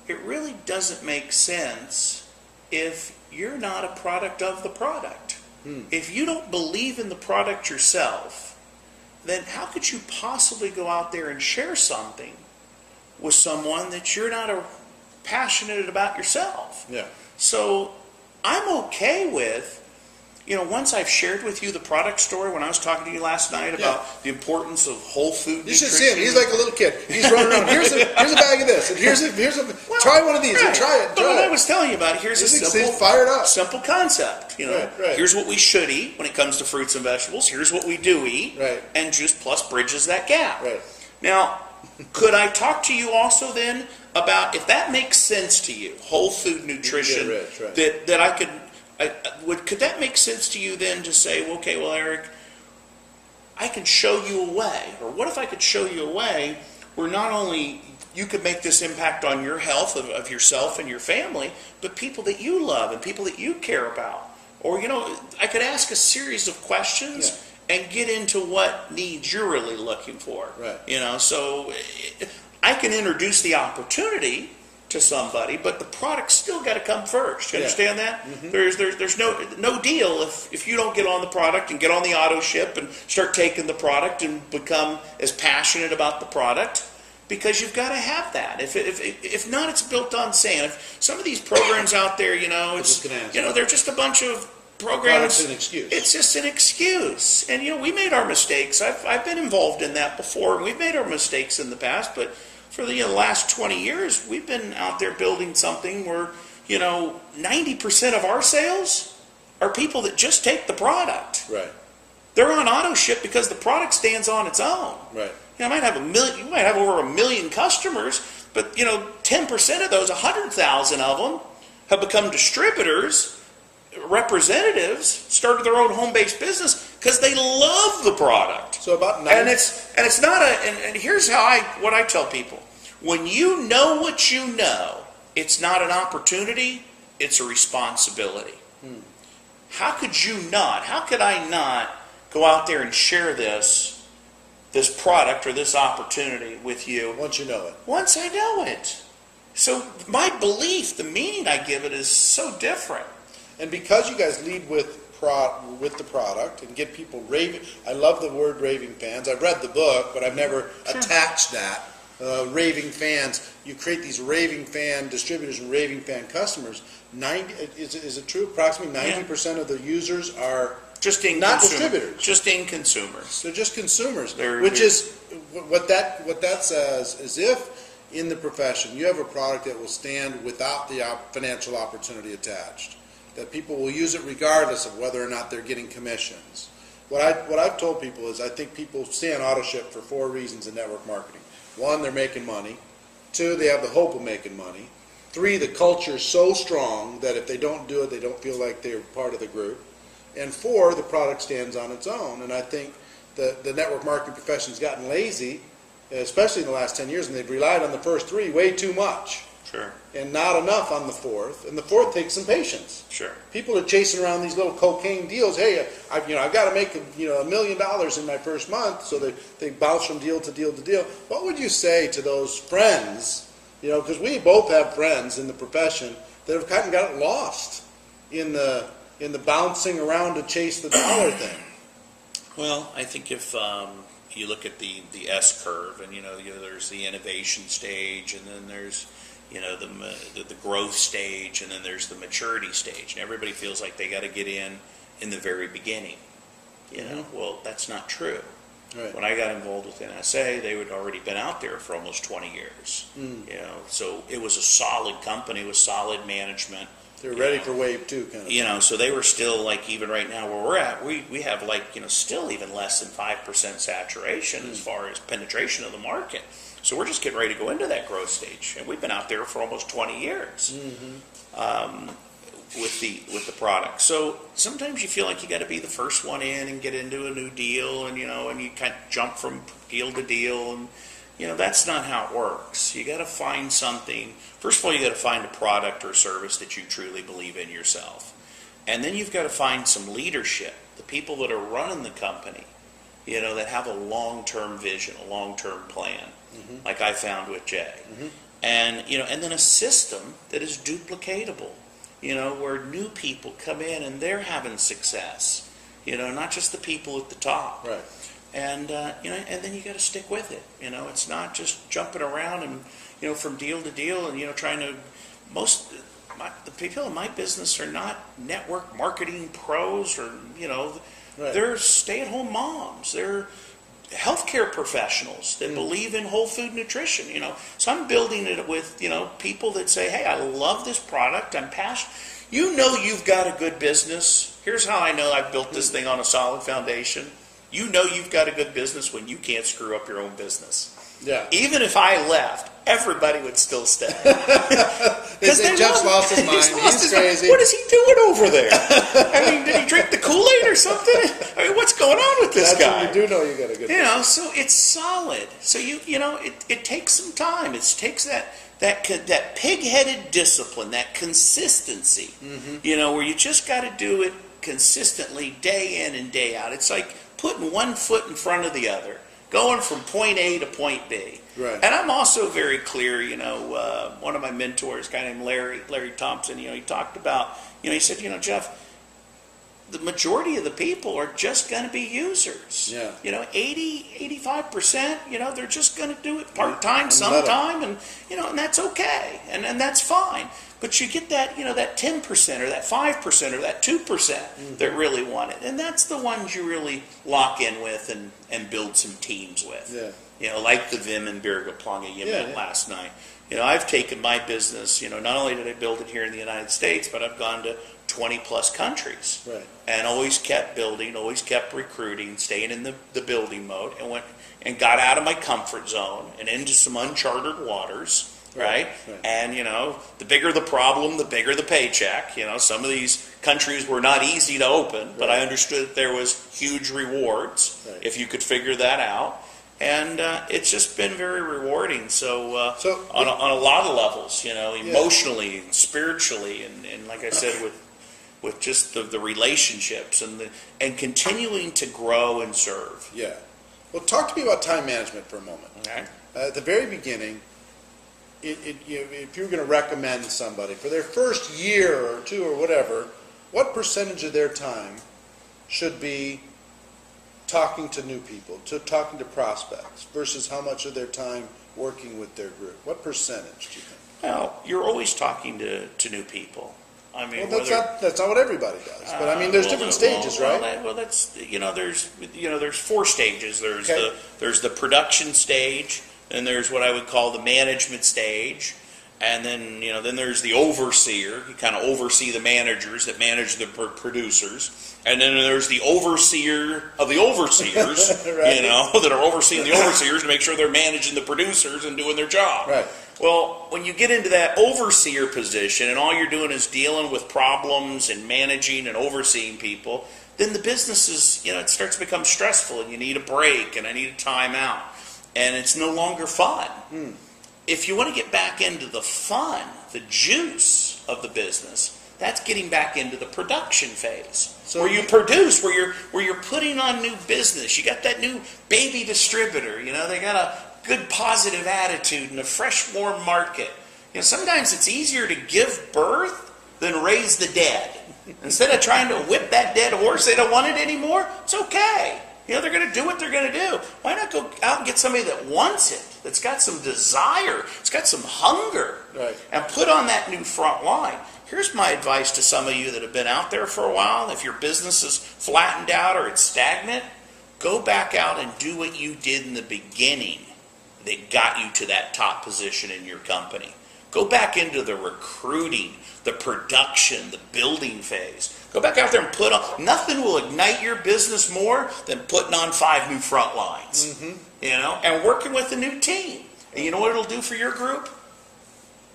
it really doesn't make sense if you're not a product of the product. If you don't believe in the product yourself, then how could you possibly go out there and share something with someone that you're not passionate about yourself? Yeah. So I'm okay with, once I've shared with you the product story, when I was talking to you last night about the importance of whole food You should nutrition. see him. He's like a little kid. He's running around. Here's a bag of this, and here's a try one of these, and try it. But what I was telling you about, here's a He's fired up. simple concept. Right. Here's what we should eat when it comes to fruits and vegetables. Here's what we do eat. Right. And Juice Plus bridges that gap. Right. Now, could I talk to you also then about, if that makes sense to you, whole food nutrition, You get rich, right. that I could that make sense to you then to say, well, okay, well, Eric, I can show you a way, or what if I could show you a way where not only you could make this impact on your health of yourself and your family, but people that you love and people that you care about. Or, I could ask a series of questions and get into what needs you're really looking for. Right. So I can introduce the opportunity to somebody, but the product's still got to come first. You understand that? Mm-hmm. There's no deal if you don't get on the product and get on the auto ship and start taking the product and become as passionate about the product, because you've got to have that. If not, it's built on sand. If some of these programs out there, they're just a bunch of programs. It's an excuse. It's just an excuse. And we made our mistakes. I've been involved in that before, and we've made our mistakes in the past, but for the last 20 years, we've been out there building something where, 90% of our sales are people that just take the product. Right. They're on auto ship because the product stands on its own. Right. You might have you might have over 1 million customers, but 10% of those, 100,000 of them, have become distributors, representatives, started their own home-based business because they love the product. So about 90. And it's not and here's what I tell people: when you know what you know, it's not an opportunity, it's a responsibility. How could I not go out there and share this product or this opportunity with you Once you know it. once I know it? So my belief, the meaning I give it, is so different. And because you guys lead with the product and get people raving, I love the word raving fans. I've read the book, but I've never attached that. Raving fans. You create these raving fan distributors and raving fan customers. Is it true? Approximately 90% of the users are just not distributors. Just in consumers. They're just consumers. Is What that says is, if in the profession you have a product that will stand without the financial opportunity attached, that people will use it regardless of whether or not they're getting commissions. What I've told people is, I think people stay on auto ship for 4 reasons in network marketing. 1, they're making money. 2, they have the hope of making money. 3, the culture is so strong that if they don't do it, they don't feel like they're part of the group. And 4, the product stands on its own. And I think the network marketing profession's gotten lazy, especially in the last 10 years, and they've relied on the first 3 way too much. Sure. And not enough on the 4th. And the 4th takes some patience. Sure. People are chasing around these little cocaine deals. Hey, I've got to make $1 million in my first month, so they bounce from deal to deal to deal. What would you say to those friends? Because we both have friends in the profession that have kind of got lost in the bouncing around to chase the dollar thing. Well, I think if you look at the S curve, and there's the innovation stage, and then there's the growth stage, and then there's the maturity stage, and everybody feels like they got to get in the very beginning. Well, that's not true. Right. When I got involved with NSA, they had already been out there for almost 20 years. So it was a solid company with solid management. They're ready for wave 2, kind of. So they were still, like, even right now where we're at, we have, like, still even less than 5% saturation as far as penetration of the market. So we're just getting ready to go into that growth stage, and we've been out there for almost 20 years with the product. So sometimes you feel like you got to be the first one in and get into a new deal, and and you kind of jump from deal to deal, and that's not how it works. You got to find something. First of all, you got to find a product or service that you truly believe in yourself, And then you've got to find some leadership, the people that are running the company, that have a long-term vision, a long-term plan, like I found with Jay. And, and then a system that is duplicatable, where new people come in and they're having success, not just the people at the top. Right. And, and then you got to stick with it. It's not just jumping around and, from deal to deal and, trying to, the people in my business are not network marketing pros or, Right. They're stay-at-home moms. They're healthcare professionals that believe in whole food nutrition, So I'm building it with, people that say, hey, I love this product. I'm passionate. You've got a good business. Here's how I know I've built this thing on a solid foundation. You've got a good business when you can't screw up your own business. Yeah. Even if I left, everybody would still stay. Because Jeff's lost his mind. He's crazy. What is he doing over there? I mean, did he drink the Kool-Aid or something? I mean, what's going on with this guy? What you do know you got a good business. So it's solid. So it takes some time. It takes that pig-headed discipline, that consistency. Where you just got to do it consistently, day in and day out. It's like putting one foot in front of the other, going from point A to point B. Right. And I'm also very clear, one of my mentors, a guy named Larry Thompson, he talked about, he said, Jeff, the majority of the people are just going to be users. Yeah. 85%, they're just going to do it part-time sometime, and that's okay, and that's fine. But you get that, that 10% or that 5% or that 2% that really want it. And that's the ones you really lock in with and build some teams with. Yeah. Like the Vim and Birga Planga you met last night. I've taken my business, not only did I build it here in the United States, but I've gone to 20 plus countries. Right. And always kept building, always kept recruiting, staying in the building mode, and got out of my comfort zone and into some uncharted waters. Right? And, the bigger the problem, the bigger the paycheck. Some of these countries were not easy to open, but I understood that there was huge rewards if you could figure that out. And it's just been very rewarding. So on a lot of levels, emotionally and spiritually, and like I said, with just the relationships and continuing to grow and serve. Yeah. Well, talk to me about time management for a moment. Okay. At the very beginning, if you were going to recommend somebody for their first year or two or whatever, what percentage of their time should be talking to new people, talking to prospects, versus how much of their time working with their group? What percentage do you think? Well, you're always talking to new people. I mean, well, that's not what everybody does. But I mean, there's different stages, right? That's there's 4 stages. There's the production stage. Then there's what I would call the management stage, and then then there's the overseer. You kind of oversee the managers that manage the producers, and then there's the overseer of the overseers, right. that are overseeing the overseers to make sure they're managing the producers and doing their job. Right. Well, when you get into that overseer position, and all you're doing is dealing with problems and managing and overseeing people, then the business is it starts to become stressful, and you need a break, and I need a timeout. And it's no longer fun. If you want to get back into the fun, the juice of the business, that's getting back into the production phase, where you produce, where you're putting on new business. You got that new baby distributor. They got a good positive attitude and a fresh, warm market. Sometimes it's easier to give birth than raise the dead. Instead of trying to whip that dead horse, they don't want it anymore. It's okay. They're going to do what they're going to do. Why not go out and get somebody that wants it, that's got some desire, it's got some hunger, and put on that new front line? Here's my advice to some of you that have been out there for a while. If your business is flattened out or it's stagnant, go back out and do what you did in the beginning that got you to that top position in your company. Go back into the recruiting, the production, the building phase. Go back out there and put on. Nothing will ignite your business more than putting on 5 new front lines. And working with a new team. And you know what it'll do for your group?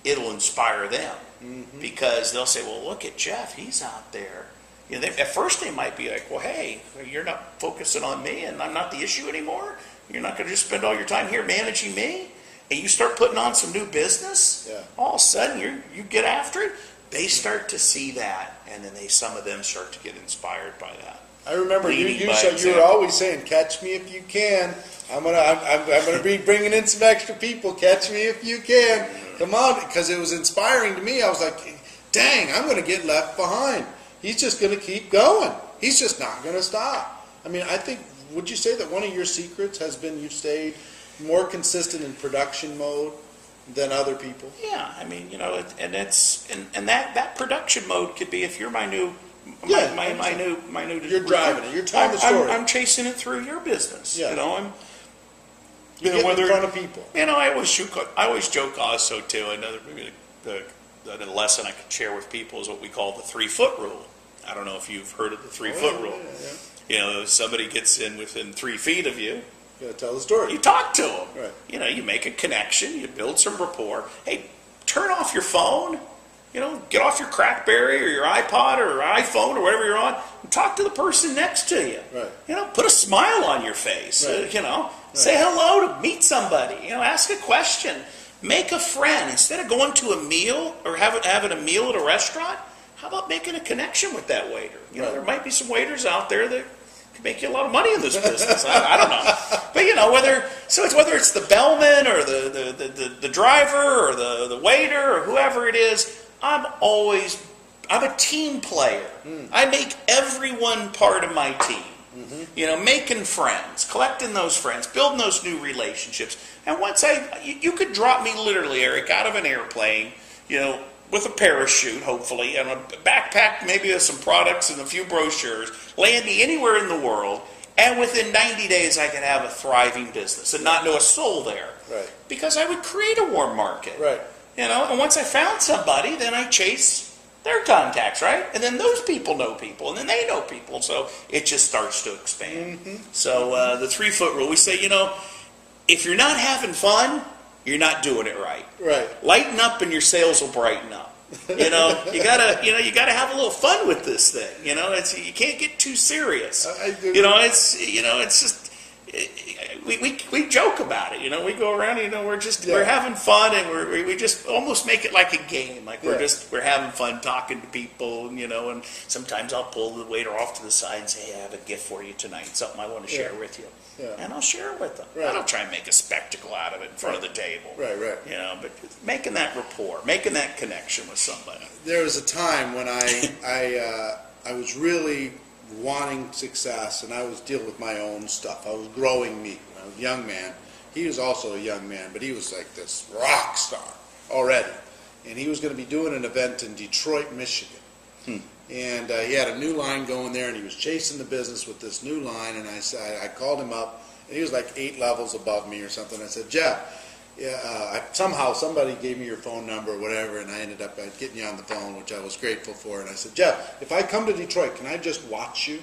It'll inspire them. Because they'll say, well, look at Jeff. He's out there. At first they might be like, well, hey, you're not focusing on me and I'm not the issue anymore. You're not going to just spend all your time here managing me. And you start putting on some new business, all of a sudden you get after it. they start to see that, and then some of them start to get inspired by that. I remember you Leading were always saying, "Catch me if you can." I'm gonna be bringing in some extra people. Catch me if you can. Come on, because it was inspiring to me. I was like, "Dang, I'm gonna get left behind. He's just gonna keep going. He's just not gonna stop." I mean, I think. Would you say that one of your secrets has been you've stayed more consistent in production mode than other people? Yeah, I mean, you know, and that production mode could be if you're my new. Yeah, my new. You're driving it. You're telling the story. I'm chasing it through your business. Yeah. You know, you get in front of people. You know, I always joke also too. Another the lesson I could share with people is what we call the 3-foot rule. I don't know if you've heard of the 3-foot rule. Yeah. You know, if somebody gets in within 3 feet of you, You gotta tell the story. you talk to them. Right. You know, you make a connection. You build some rapport. Hey, turn off your phone. You know, get off your Crackberry or your iPod or iPhone or whatever you're on, and talk to the person next to you. Right. You know, put a smile on your face. Right. You know, say hello to meet somebody. You know, ask a question. Make a friend. Instead of going to a meal or having a meal at a restaurant, how about making a connection with that waiter? You know, there might be some waiters out there that can make you a lot of money in this business. I don't know. But, you know, whether it's the bellman or the driver or the waiter or whoever it is, I'm a team player. I make everyone part of my team. You know, making friends, collecting those friends, building those new relationships. And once you could drop me literally, Eric, out of an airplane, you know, with a parachute, hopefully, and a backpack maybe with some products and a few brochures, land me anywhere in the world, and within 90 days I could have a thriving business and not know a soul there. Right. Because I would create a warm market. Right. You know, and once I found somebody, then I chase their contacts, right? And then those people know people, and then they know people, so it just starts to expand. So the 3-foot rule, we say, you know, if you're not having fun, you're not doing it right. Right. Lighten up and your sales will brighten up. You know, you gotta have a little fun with this thing. You know, you can't get too serious. You know, it's just we joke about it. You know, we go around. You know, we're having fun, and we just almost make it like a game. Like we're having fun talking to people. You know, and sometimes I'll pull the waiter off to the side and say, "Hey, I have a gift for you tonight. Something I want to share with you." Yeah. And I'll share it with them. Right. I don't try and make a spectacle out of it in front of the table. Right. You know, but making that rapport, making that connection with somebody. There was a time when I was really wanting success, and I was dealing with my own stuff. I was growing meat. When I was a young man. He was also a young man, but he was like this rock star already. And he was going to be doing an event in Detroit, Michigan. And he had a new line going there, and he was chasing the business with this new line. And I called him up, and he was like 8 levels above me or something. I said, "Jeff, somehow somebody gave me your phone number or whatever, and I ended up getting you on the phone, which I was grateful for." And I said, "Jeff, if I come to Detroit, can I just watch you?"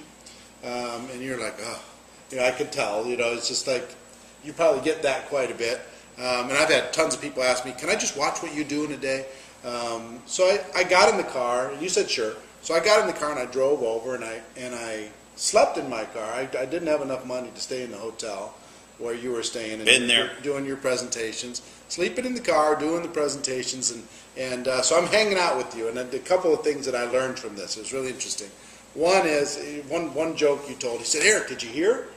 And you're like, "Oh," you know, I could tell. You know, it's just like you probably get that quite a bit. And I've had tons of people ask me, "Can I just watch what you do in a day?" So I got in the car, and you said sure. So I got in the car and I drove over, and I slept in my car. I didn't have enough money to stay in the hotel where you were staying and Been there. doing your presentations. Sleeping in the car, doing the presentations, and so I'm hanging out with you. And a couple of things that I learned from this, it was really interesting. One is one joke you told. He said, "Eric, did you hear?"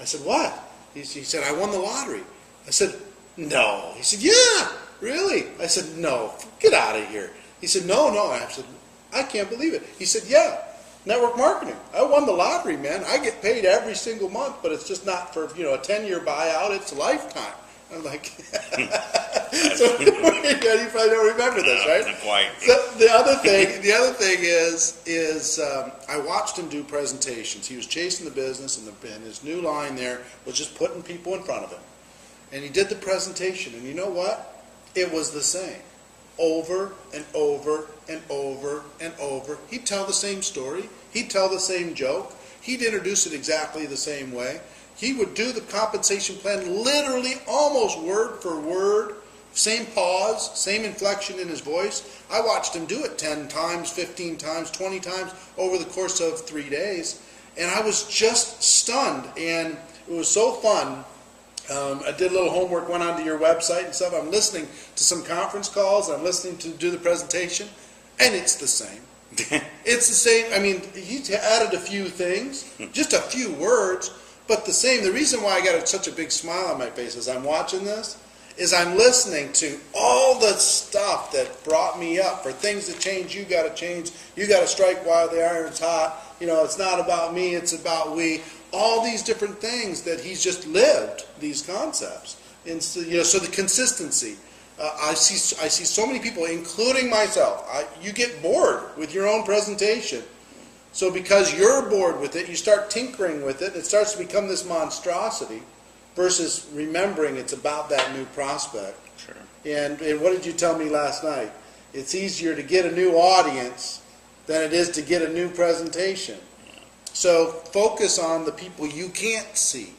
I said, "What?" He said, "I won the lottery." I said, "No." He said, "Yeah, really?" I said, "No, get out of here." He said, No. I said, "I can't believe it." He said, "Yeah, network marketing. I won the lottery, man. I get paid every single month, but it's just not for, a 10-year buyout. It's a lifetime." I'm like, so you probably don't remember this, right? Not quite. So the other thing is I watched him do presentations. He was chasing the business, and his new line there was just putting people in front of him. And he did the presentation, and you know what? It was the same. Over and over and over and over. He'd tell the same story. He'd tell the same joke. He'd introduce it exactly the same way. He would do the compensation plan literally almost word for word. Same pause, same inflection in his voice. I watched him do it 10 times, 15 times, 20 times over the course of 3 days. And I was just stunned. And it was so fun. I did a little homework, went onto your website and stuff. I'm listening to some conference calls. I'm listening to do the presentation. and it's the same. It's the same. I mean, he's added a few things, just a few words, but the same. The reason why I got such a big smile on my face as I'm watching this is I'm listening to all the stuff that brought me up. For things to change, you got to change. You got to strike while the iron's hot. You know, it's not about me, it's about we. All these different things that he's just lived, these concepts. And so, you know, so the consistency. I see so many people, including myself. You get bored with your own presentation. So because you're bored with it, you start tinkering with it. It starts to become this monstrosity versus remembering it's about that new prospect. Sure. And what did you tell me last night? It's easier to get a new audience than it is to get a new presentation. So focus on the people you can't see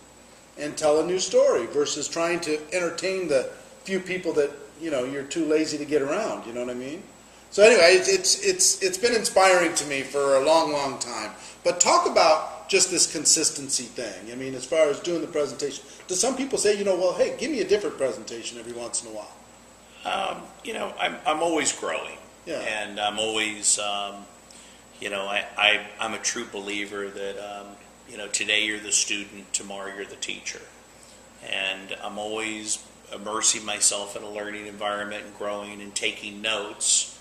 and tell a new story versus trying to entertain the few people that, you know, you're too lazy to get around. You know what I mean? So anyway, it's been inspiring to me for a long, long time. But talk about just this consistency thing. I mean, as far as doing the presentation, do some people say, you know, well, hey, give me a different presentation every once in a while? You know, I'm always growing, Yeah. and I'm always, you know, I'm a true believer that, you know, today you're the student, tomorrow you're the teacher, and I'm always immersing myself in a learning environment and growing and taking notes.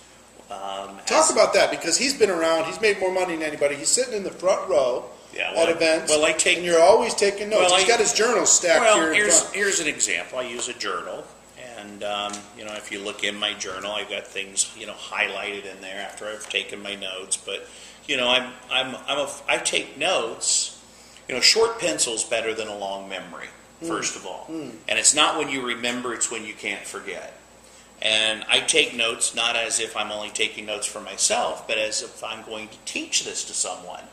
Talk about that, because he's been around. He's made more money than anybody. He's sitting in the front row at events. Well, I take. And you're always taking notes. Well, he's got his journal stacked here in front. Here's an example. I use a journal, and you know, if you look in my journal, I've got things, you know, highlighted in there after I've taken my notes. But you know, I take notes. You know, short pencil's better than a long memory. First of all, and it's not when you remember; it's when you can't forget. And I take notes not as if I'm only taking notes for myself, but as if I'm going to teach this to someone.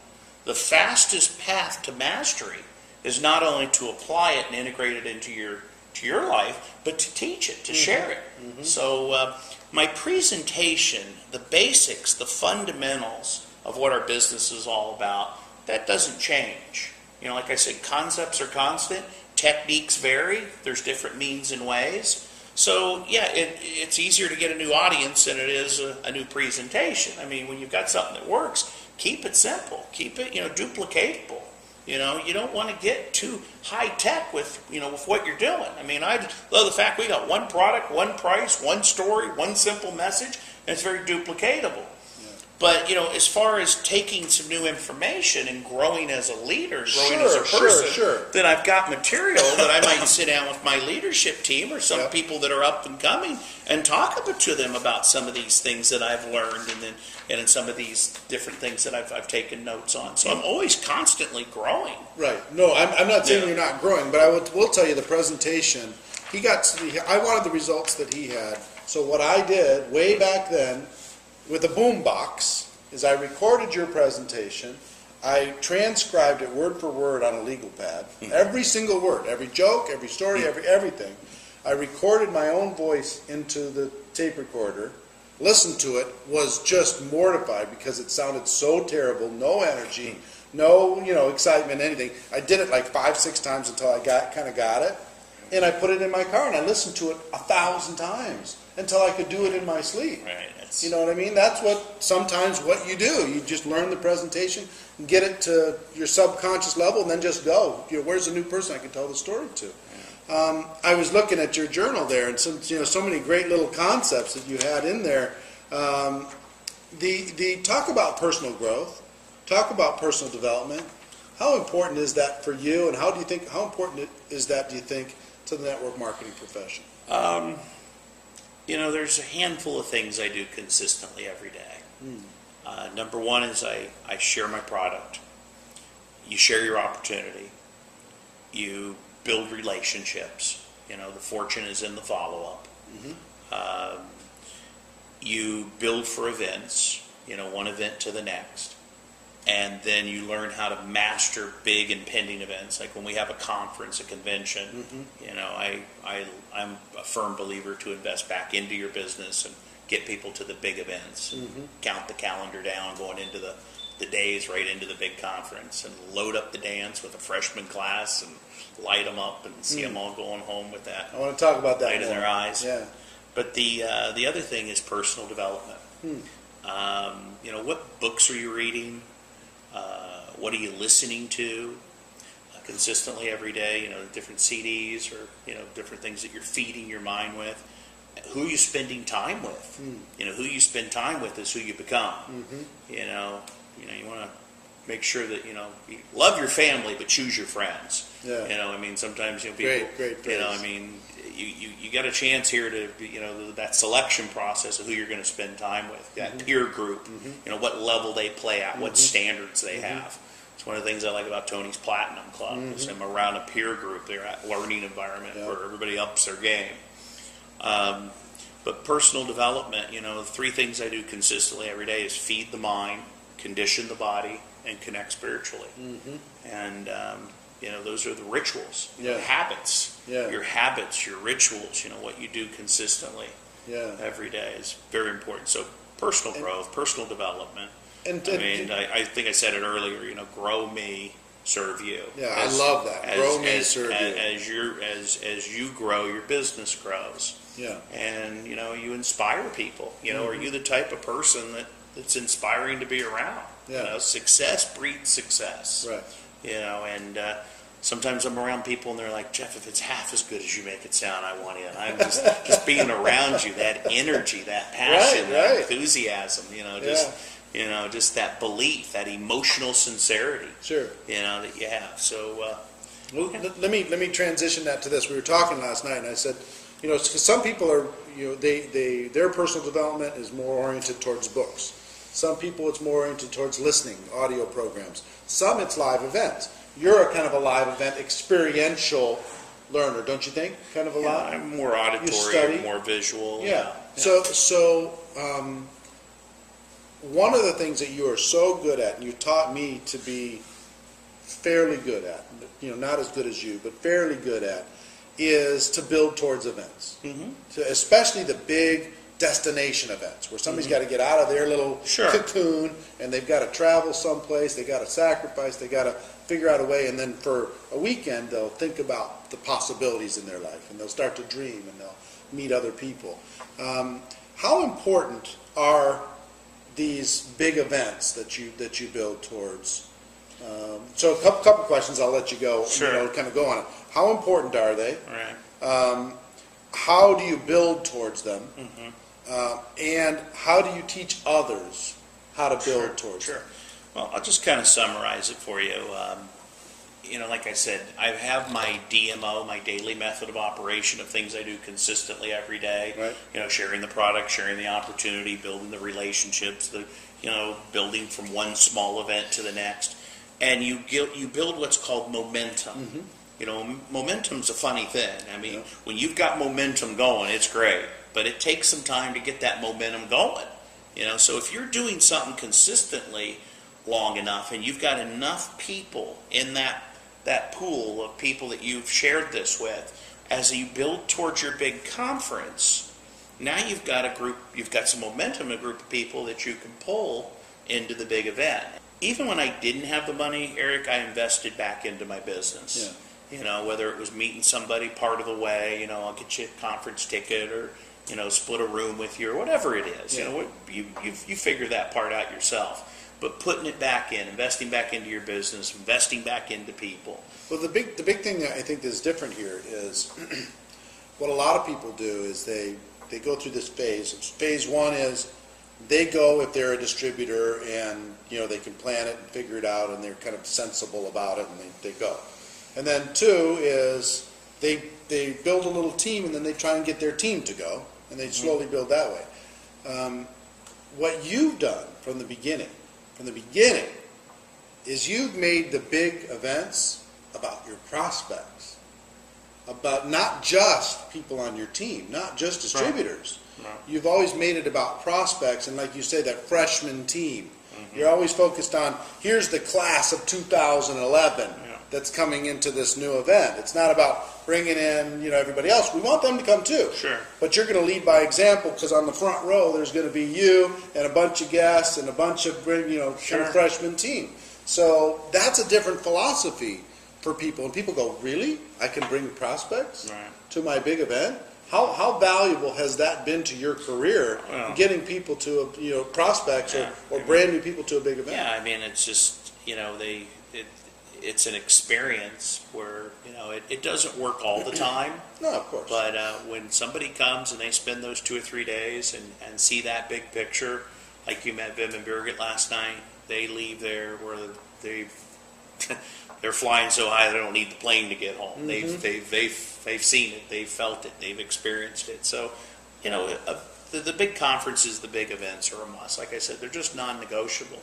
The fastest path to mastery is not only to apply it and integrate it into your life, but to teach it, to share it. So my presentation, the basics, the fundamentals of what our business is all about, that doesn't change. You know, like I said, concepts are constant, techniques vary, there's different means and ways. So, yeah, it's easier to get a new audience than it is a new presentation. I mean, when you've got something that works, keep it simple. Keep it, you know, duplicatable. You know, you don't want to get too high-tech with, you know, with what you're doing. I mean, I love the fact we got one product, one price, one story, one simple message, and it's very duplicatable. But, you know, as far as taking some new information and growing as a leader, growing as a person, then I've got material that I might sit down with my leadership team or some people that are up and coming and talk to them about some of these things that I've learned and some of these different things that I've taken notes on. So I'm always constantly growing. Right. No, I'm not saying you're not growing, but I will tell you the presentation. I wanted the results that he had. So what I did way back then, with a boom box, is I recorded your presentation. I transcribed it word for word on a legal pad. Every single word, every joke, every story, everything. I recorded my own voice into the tape recorder, listened to it, was just mortified because it sounded so terrible, no energy, no, you know, excitement, anything. I did it like 5-6 times until I kind of got it. And I put it in my car and I listened to it 1,000 times until I could do it in my sleep. Right. You know what I mean? That's sometimes what you do. You just learn the presentation and get it to your subconscious level and then just go. You know, where's a new person I can tell the story to? I was looking at your journal there, and so many great little concepts that you had in there. The talk about personal growth, talk about personal development. How important is that for you, and how important is that, do you think, to the network marketing profession? You know, there's a handful of things I do consistently every day. Number one is I share my product. You share your opportunity. You build relationships. You know, the fortune is in the follow-up. You build for events, you know, one event to the next. And then you learn how to master big impending events, like when we have a conference, a convention. You know, I'm a firm believer to invest back into your business and get people to the big events. Count the calendar down, going into the days right into the big conference, and load up the dance with a freshman class and light them up and see them all going home with that. I want to talk about that light in their eyes. Yeah. But the other thing is personal development. What books are you reading? What are you listening to consistently every day? Different CDs or, different things that you're feeding your mind with. Who are you spending time with? Who you spend time with is who you become. You want to make sure that, you love your family, but choose your friends. Yeah. Sometimes, people, great phrase. you got a chance here to, that selection process of who you're going to spend time with, that peer group, what level they play at, what standards they have. It's one of the things I like about Tony's Platinum Club, is I'm around a peer group. They're at learning environment where everybody ups their game. But personal development, the three things I do consistently every day is feed the mind, condition the body, and connect spiritually. And, those are the rituals, habits. Your habits, your rituals, what you do consistently every day is very important. So personal growth, personal development. I think I said it earlier, grow me, serve you. Yeah, I love that. Grow me, serve you. As you grow, your business grows. Yeah. And, you inspire people. Are you the type of person that's inspiring to be around? Yeah. Success breeds success. Right. And sometimes I'm around people and they're like, Jeff, if it's half as good as you make it sound, I want in. I'm just being around you, that energy, that passion, that enthusiasm, just that belief, that emotional sincerity, that you have. So, let me transition that to this. We were talking last night, and I said, because some people are, their personal development is more oriented towards books. Some people it's more oriented towards listening, audio programs. Some it's live events. You're a kind of a live event, experiential learner, don't you think? Kind of a lot. I'm more auditory, more visual. Yeah. So one of the things that you are so good at, and you taught me to be fairly good at, not as good as you, but fairly good at, is to build towards events. So especially the big destination events where somebody's got to get out of their little cocoon and they've got to travel someplace, they got to sacrifice, they got to figure out a way, and then for a weekend they'll think about the possibilities in their life and they'll start to dream and they'll meet other people. How important are these big events that you build towards? So a couple questions, I'll let you go. Kind of go on it. How important are they? Right. How do you build towards them? And how do you teach others how to build towards them? Well, I'll just kind of summarize it for you. Like I said, I have my DMO, my daily method of operation of things I do consistently every day. Right. Sharing the product, sharing the opportunity, building the relationships, building from one small event to the next. And you build what's called momentum. Momentum's a funny thing. When you've got momentum going, it's great. But it takes some time to get that momentum going. So if you're doing something consistently long enough and you've got enough people in that pool of people that you've shared this with, as you build towards your big conference, now you've got a group, you've got some momentum, a group of people that you can pull into the big event. Even when I didn't have the money, Eric, I invested back into my business. Whether it was meeting somebody part of the way, I'll get you a conference ticket or, split a room with you or whatever it is. You figure that part out yourself. But putting it back in, investing back into your business, investing back into people. Well, the big thing that I think is different here is what a lot of people do is they go through this phase. Phase one is they go if they're a distributor and they can plan it and figure it out and they're kind of sensible about it and they go. And then two is they build a little team and then they try and get their team to go and they slowly build that way. What you've done from the beginning is you've made the big events about your prospects, about not just people on your team, not just distributors. Right. You've always made it about prospects, and like you say, that freshman team. You're always focused on, here's the class of 2011 that's coming into this new event. It's not about bringing in everybody else. We want them to come too. Sure. But you're going to lead by example because on the front row there's going to be you and a bunch of guests and a bunch of kind of freshman team. So that's a different philosophy for people. And people go, really? I can bring prospects to my big event? How valuable has that been to your career, getting people to prospects or brand new people to a big event? Yeah, I mean, it's just it's an experience where it doesn't work all the time. No, of course. But when somebody comes and they spend those 2 or 3 days and see that big picture, like you met Vim and Birgit last night, they leave there where they're flying so high they don't need the plane to get home. They've seen it, they've felt it, they've experienced it. So, the big conferences, the big events are a must. Like I said, they're just non-negotiable.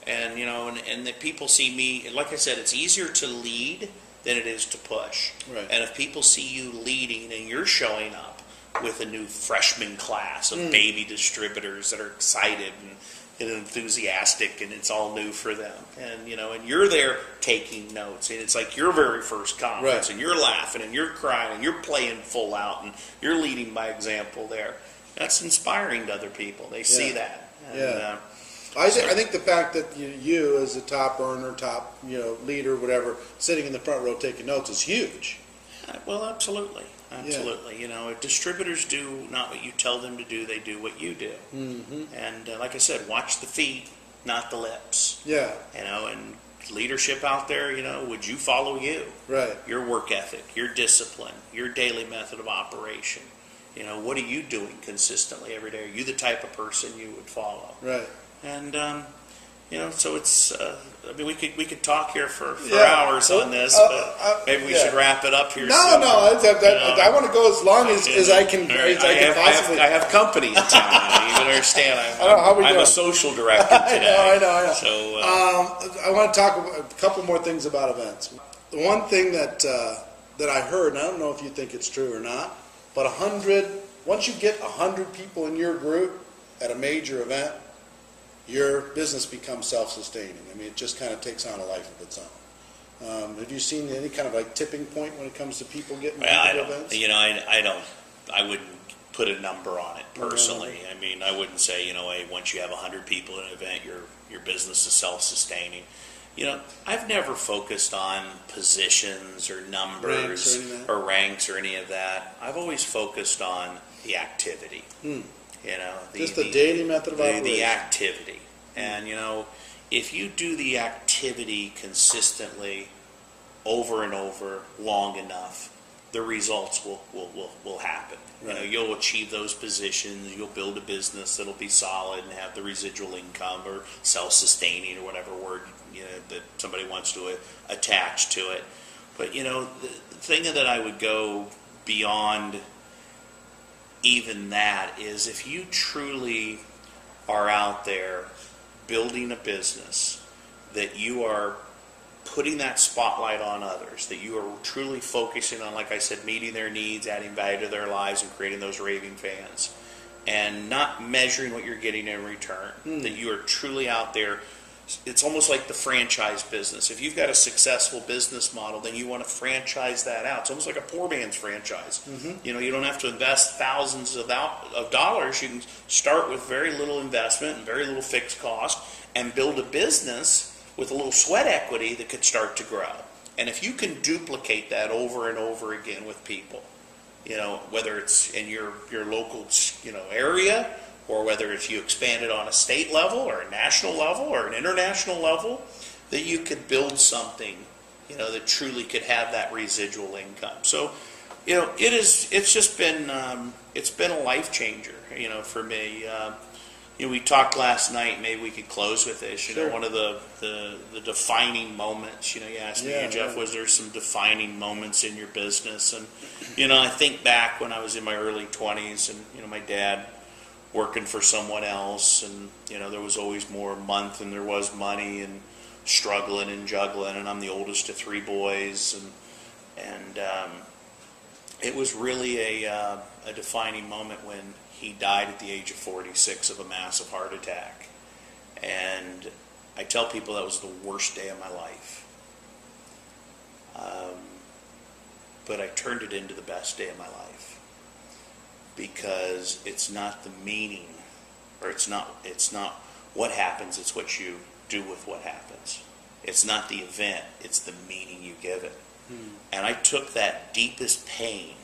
And and that people see me, like I said, it's easier to lead than it is to push. Right. And if people see you leading and you're showing up with a new freshman class of baby distributors that are excited and enthusiastic, and it's all new for them, and and you're there taking notes, and it's like your very first conference, and you're laughing and you're crying and you're playing full out and you're leading by example there. That's inspiring to other people. They see that. And, I think the fact that you as a top earner, top leader, whatever, sitting in the front row taking notes is huge. Well, absolutely. Distributors do not what you tell them to do; they do what you do. And like I said, watch the feet, not the lips. Yeah. And leadership out there, would you follow you? Right. Your work ethic, your discipline, your daily method of operation. What are you doing consistently every day? Are you the type of person you would follow? Right. And so it's. We could talk here for hours on this, but maybe we should wrap it up here. No, soon. I want to go as long as I can. I have company in town. You can understand. I'm a social director today. I know. So I want to talk about a couple more things about events. The one thing that I heard, and I don't know if you think it's true or not, but once you get 100 people in your group at a major event, your business becomes self-sustaining. I mean, it just kind of takes on a life of its own. Have you seen any kind of tipping point when it comes to people getting to events? I wouldn't put a number on it personally. I mean, I wouldn't say, once you have 100 people in an event, your business is self-sustaining. I've never focused on positions or numbers or ranks or any of that. I've always focused on the activity. Just the daily method of operation. The activity. And, if you do the activity consistently over and over long enough, the results will happen. Right. You'll achieve those positions, you'll build a business that'll be solid and have the residual income or self-sustaining or whatever word that somebody wants to attach to it. But, the thing that I would go beyond even that is if you truly are out there building a business, that you are putting that spotlight on others, that you are truly focusing on, like I said, meeting their needs, adding value to their lives, and creating those raving fans, and not measuring what you're getting in return, that you are truly out there. It's almost like the franchise business. If you've got a successful business model, then you want to franchise that out. It's almost like a poor man's franchise. You don't have to invest thousands of dollars. You can start with very little investment and very little fixed cost and build a business with a little sweat equity that could start to grow. And if you can duplicate that over and over again with people, whether it's in your local area, or whether if you expand it on a state level or a national level or an international level, that you could build something, that truly could have that residual income. So, it's just been, it's been a life changer, for me. We talked last night, maybe we could close with this, Sure. One of the defining moments, you asked me, Jeff, was there some defining moments in your business? And, I think back when I was in my early 20s and, my dad working for someone else, and there was always more month than there was money, and struggling and juggling, and I'm the oldest of 3 boys, and it was really a defining moment when he died at the age of 46 of a massive heart attack. And I tell people that was the worst day of my life, but I turned it into the best day of my life. Because it's not the meaning, or it's not what happens, it's what you do with what happens. It's not the event, it's the meaning you give it. And I took that deepest pain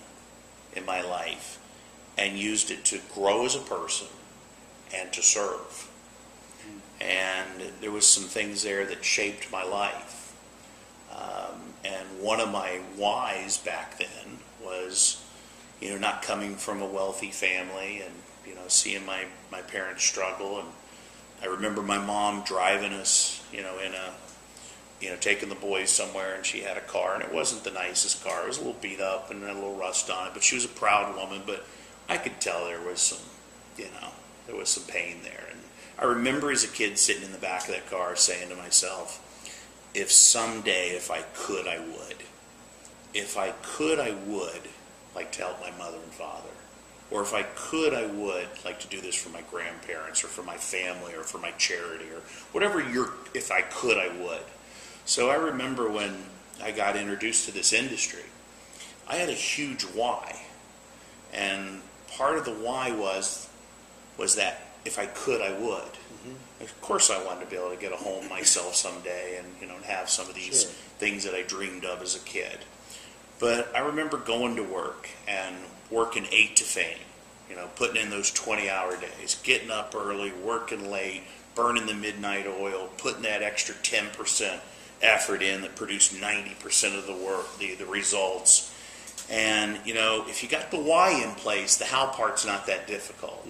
in my life and used it to grow as a person and to serve. And there was some things there that shaped my life. And one of my whys back then was, not coming from a wealthy family and, seeing my parents struggle. And I remember my mom driving us, taking the boys somewhere, and she had a car, and it wasn't the nicest car. It was a little beat up and a little rust on it, but she was a proud woman. But I could tell there was some pain there. And I remember as a kid sitting in the back of that car saying to myself, if someday, if I could, I would. If I could, I would like to help my mother and father. Or if I could, I would like to do this for my grandparents or for my family or for my charity or whatever if I could, I would. So I remember when I got introduced to this industry, I had a huge why. And part of the why was that if I could, I would. Of course I wanted to be able to get a home myself someday and have some of these things that I dreamed of as a kid. But I remember going to work and working 8 to fame, putting in those 20-hour days, getting up early, working late, burning the midnight oil, putting that extra 10% effort in that produced 90% of the work, the results. And, if you got the why in place, the how part's not that difficult.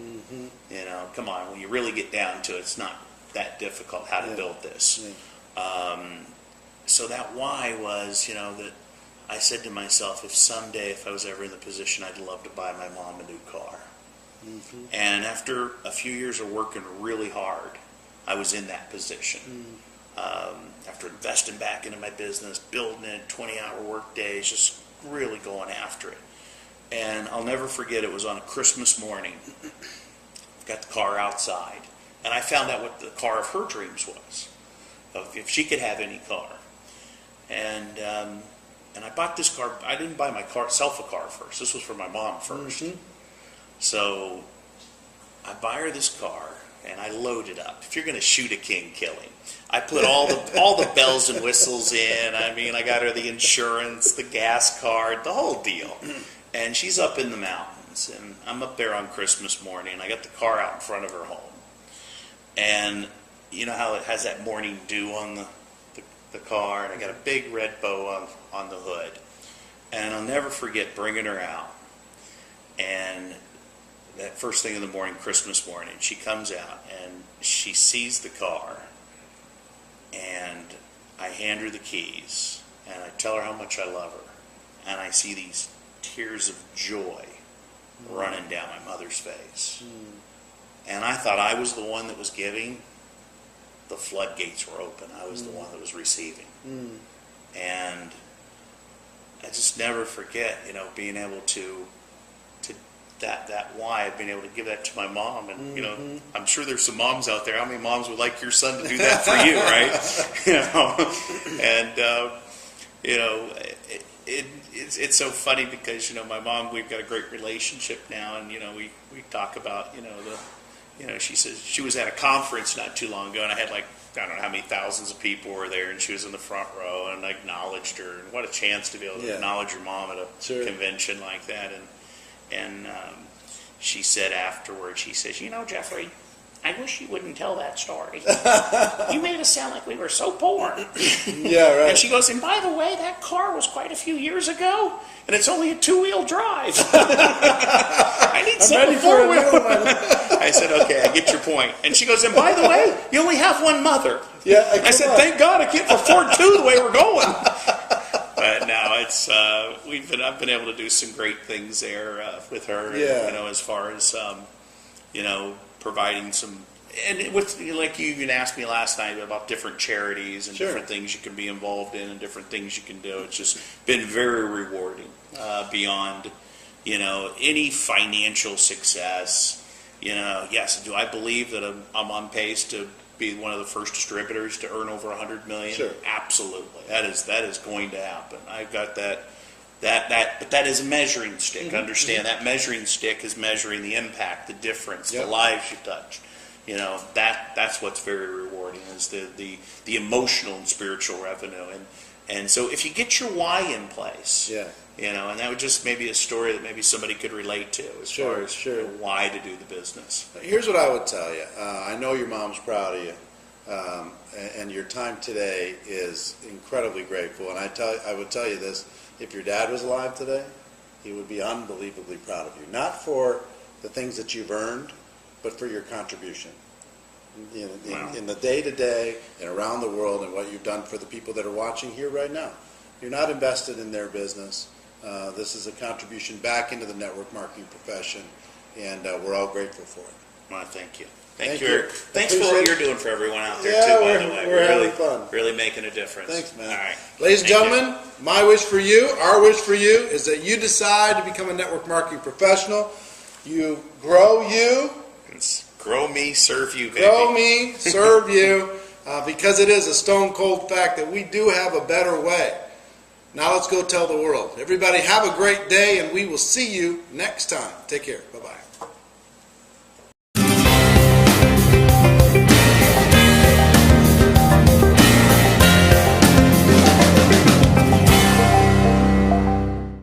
Come on, when you really get down to it, it's not that difficult how to build this. So that why was, that I said to myself, if I was ever in the position, I'd love to buy my mom a new car. And after a few years of working really hard, I was in that position. After investing back into my business, building it, 20-hour work days, just really going after it. And I'll never forget, it was on a Christmas morning. Got the car outside, and I found out what the car of her dreams was, if she could have any car. And I bought this car. I didn't buy myself a car first. This was for my mom first. So I buy her this car, and I load it up. If you're going to shoot a king, kill him. I put all the bells and whistles in. I got her the insurance, the gas card, the whole deal. And she's up in the mountains, and I'm up there on Christmas morning. I got the car out in front of her home. And you know how it has that morning dew on the car, and I got a big red bow on the hood. And I'll never forget bringing her out. And that first thing in the morning, Christmas morning, she comes out, and she sees the car. And I hand her the keys, and I tell her how much I love her. And I see these tears of joy running down my mother's face. And I thought I was the one that was giving. The floodgates were open. I was the one that was receiving. And I just never forget, being able to that why I've been able to give that to my mom. And I'm sure there's some moms out there. How many moms would like your son to do that for you, right? It's so funny because my mom, we've got a great relationship now, and we talk about she says she was at a conference not too long ago, and I had I don't know how many thousands of people were there, and she was in the front row, and I acknowledged her. And what a chance to be able to acknowledge your mom at a convention like that. And she said afterwards, she says, Jeffrey, I wish you wouldn't tell that story. You made us sound like we were so poor. Yeah, right. And she goes, and by the way, that car was quite a few years ago, and it's only a 2-wheel drive. I need something 4-wheel. I said, okay, I get your point. And she goes, and by the way, you only have one mother. Yeah, I said, thank God I can't afford 2 the way we're going. But now it's I've been able to do some great things there with her. Yeah. As far as providing some, and with like you even asked me last night about different charities and different things you can be involved in and different things you can do. It's just been very rewarding beyond any financial success. Yes, do I believe that I'm on pace to be one of the first distributors to earn over $100 million? Sure. Absolutely. That is going to happen. I've got that, but that is a measuring stick. Understand that measuring stick is measuring the impact, the difference, the lives you touched. That's what's very rewarding is the emotional and spiritual revenue. And so if you get your why in place, Yeah. and that would just maybe a story that maybe somebody could relate to as far as why to do the business. Here's what I would tell you. I know your mom's proud of you, and your time today is incredibly grateful. And I would tell you this: if your dad was alive today, he would be unbelievably proud of you. Not for the things that you've earned, but for your contribution. In the day-to-day and around the world, and what you've done for the people that are watching here right now. You're not invested in their business. This is a contribution back into the network marketing profession, and we're all grateful for it. Well, thank you. Thank you. Thanks for what you're doing for everyone out there, Yeah, too, by the way. we're really having fun. Really making a difference. Thanks, man. All right. Ladies and Thank gentlemen, my wish for you, our wish for you, is that you decide to become a network marketing professional. You grow you. It's grow me, serve you, baby. Grow me, serve you, because it is a stone cold fact that we do have a better way. Now let's go tell the world. Everybody have a great day, and we will see you next time. Take care. Bye-bye.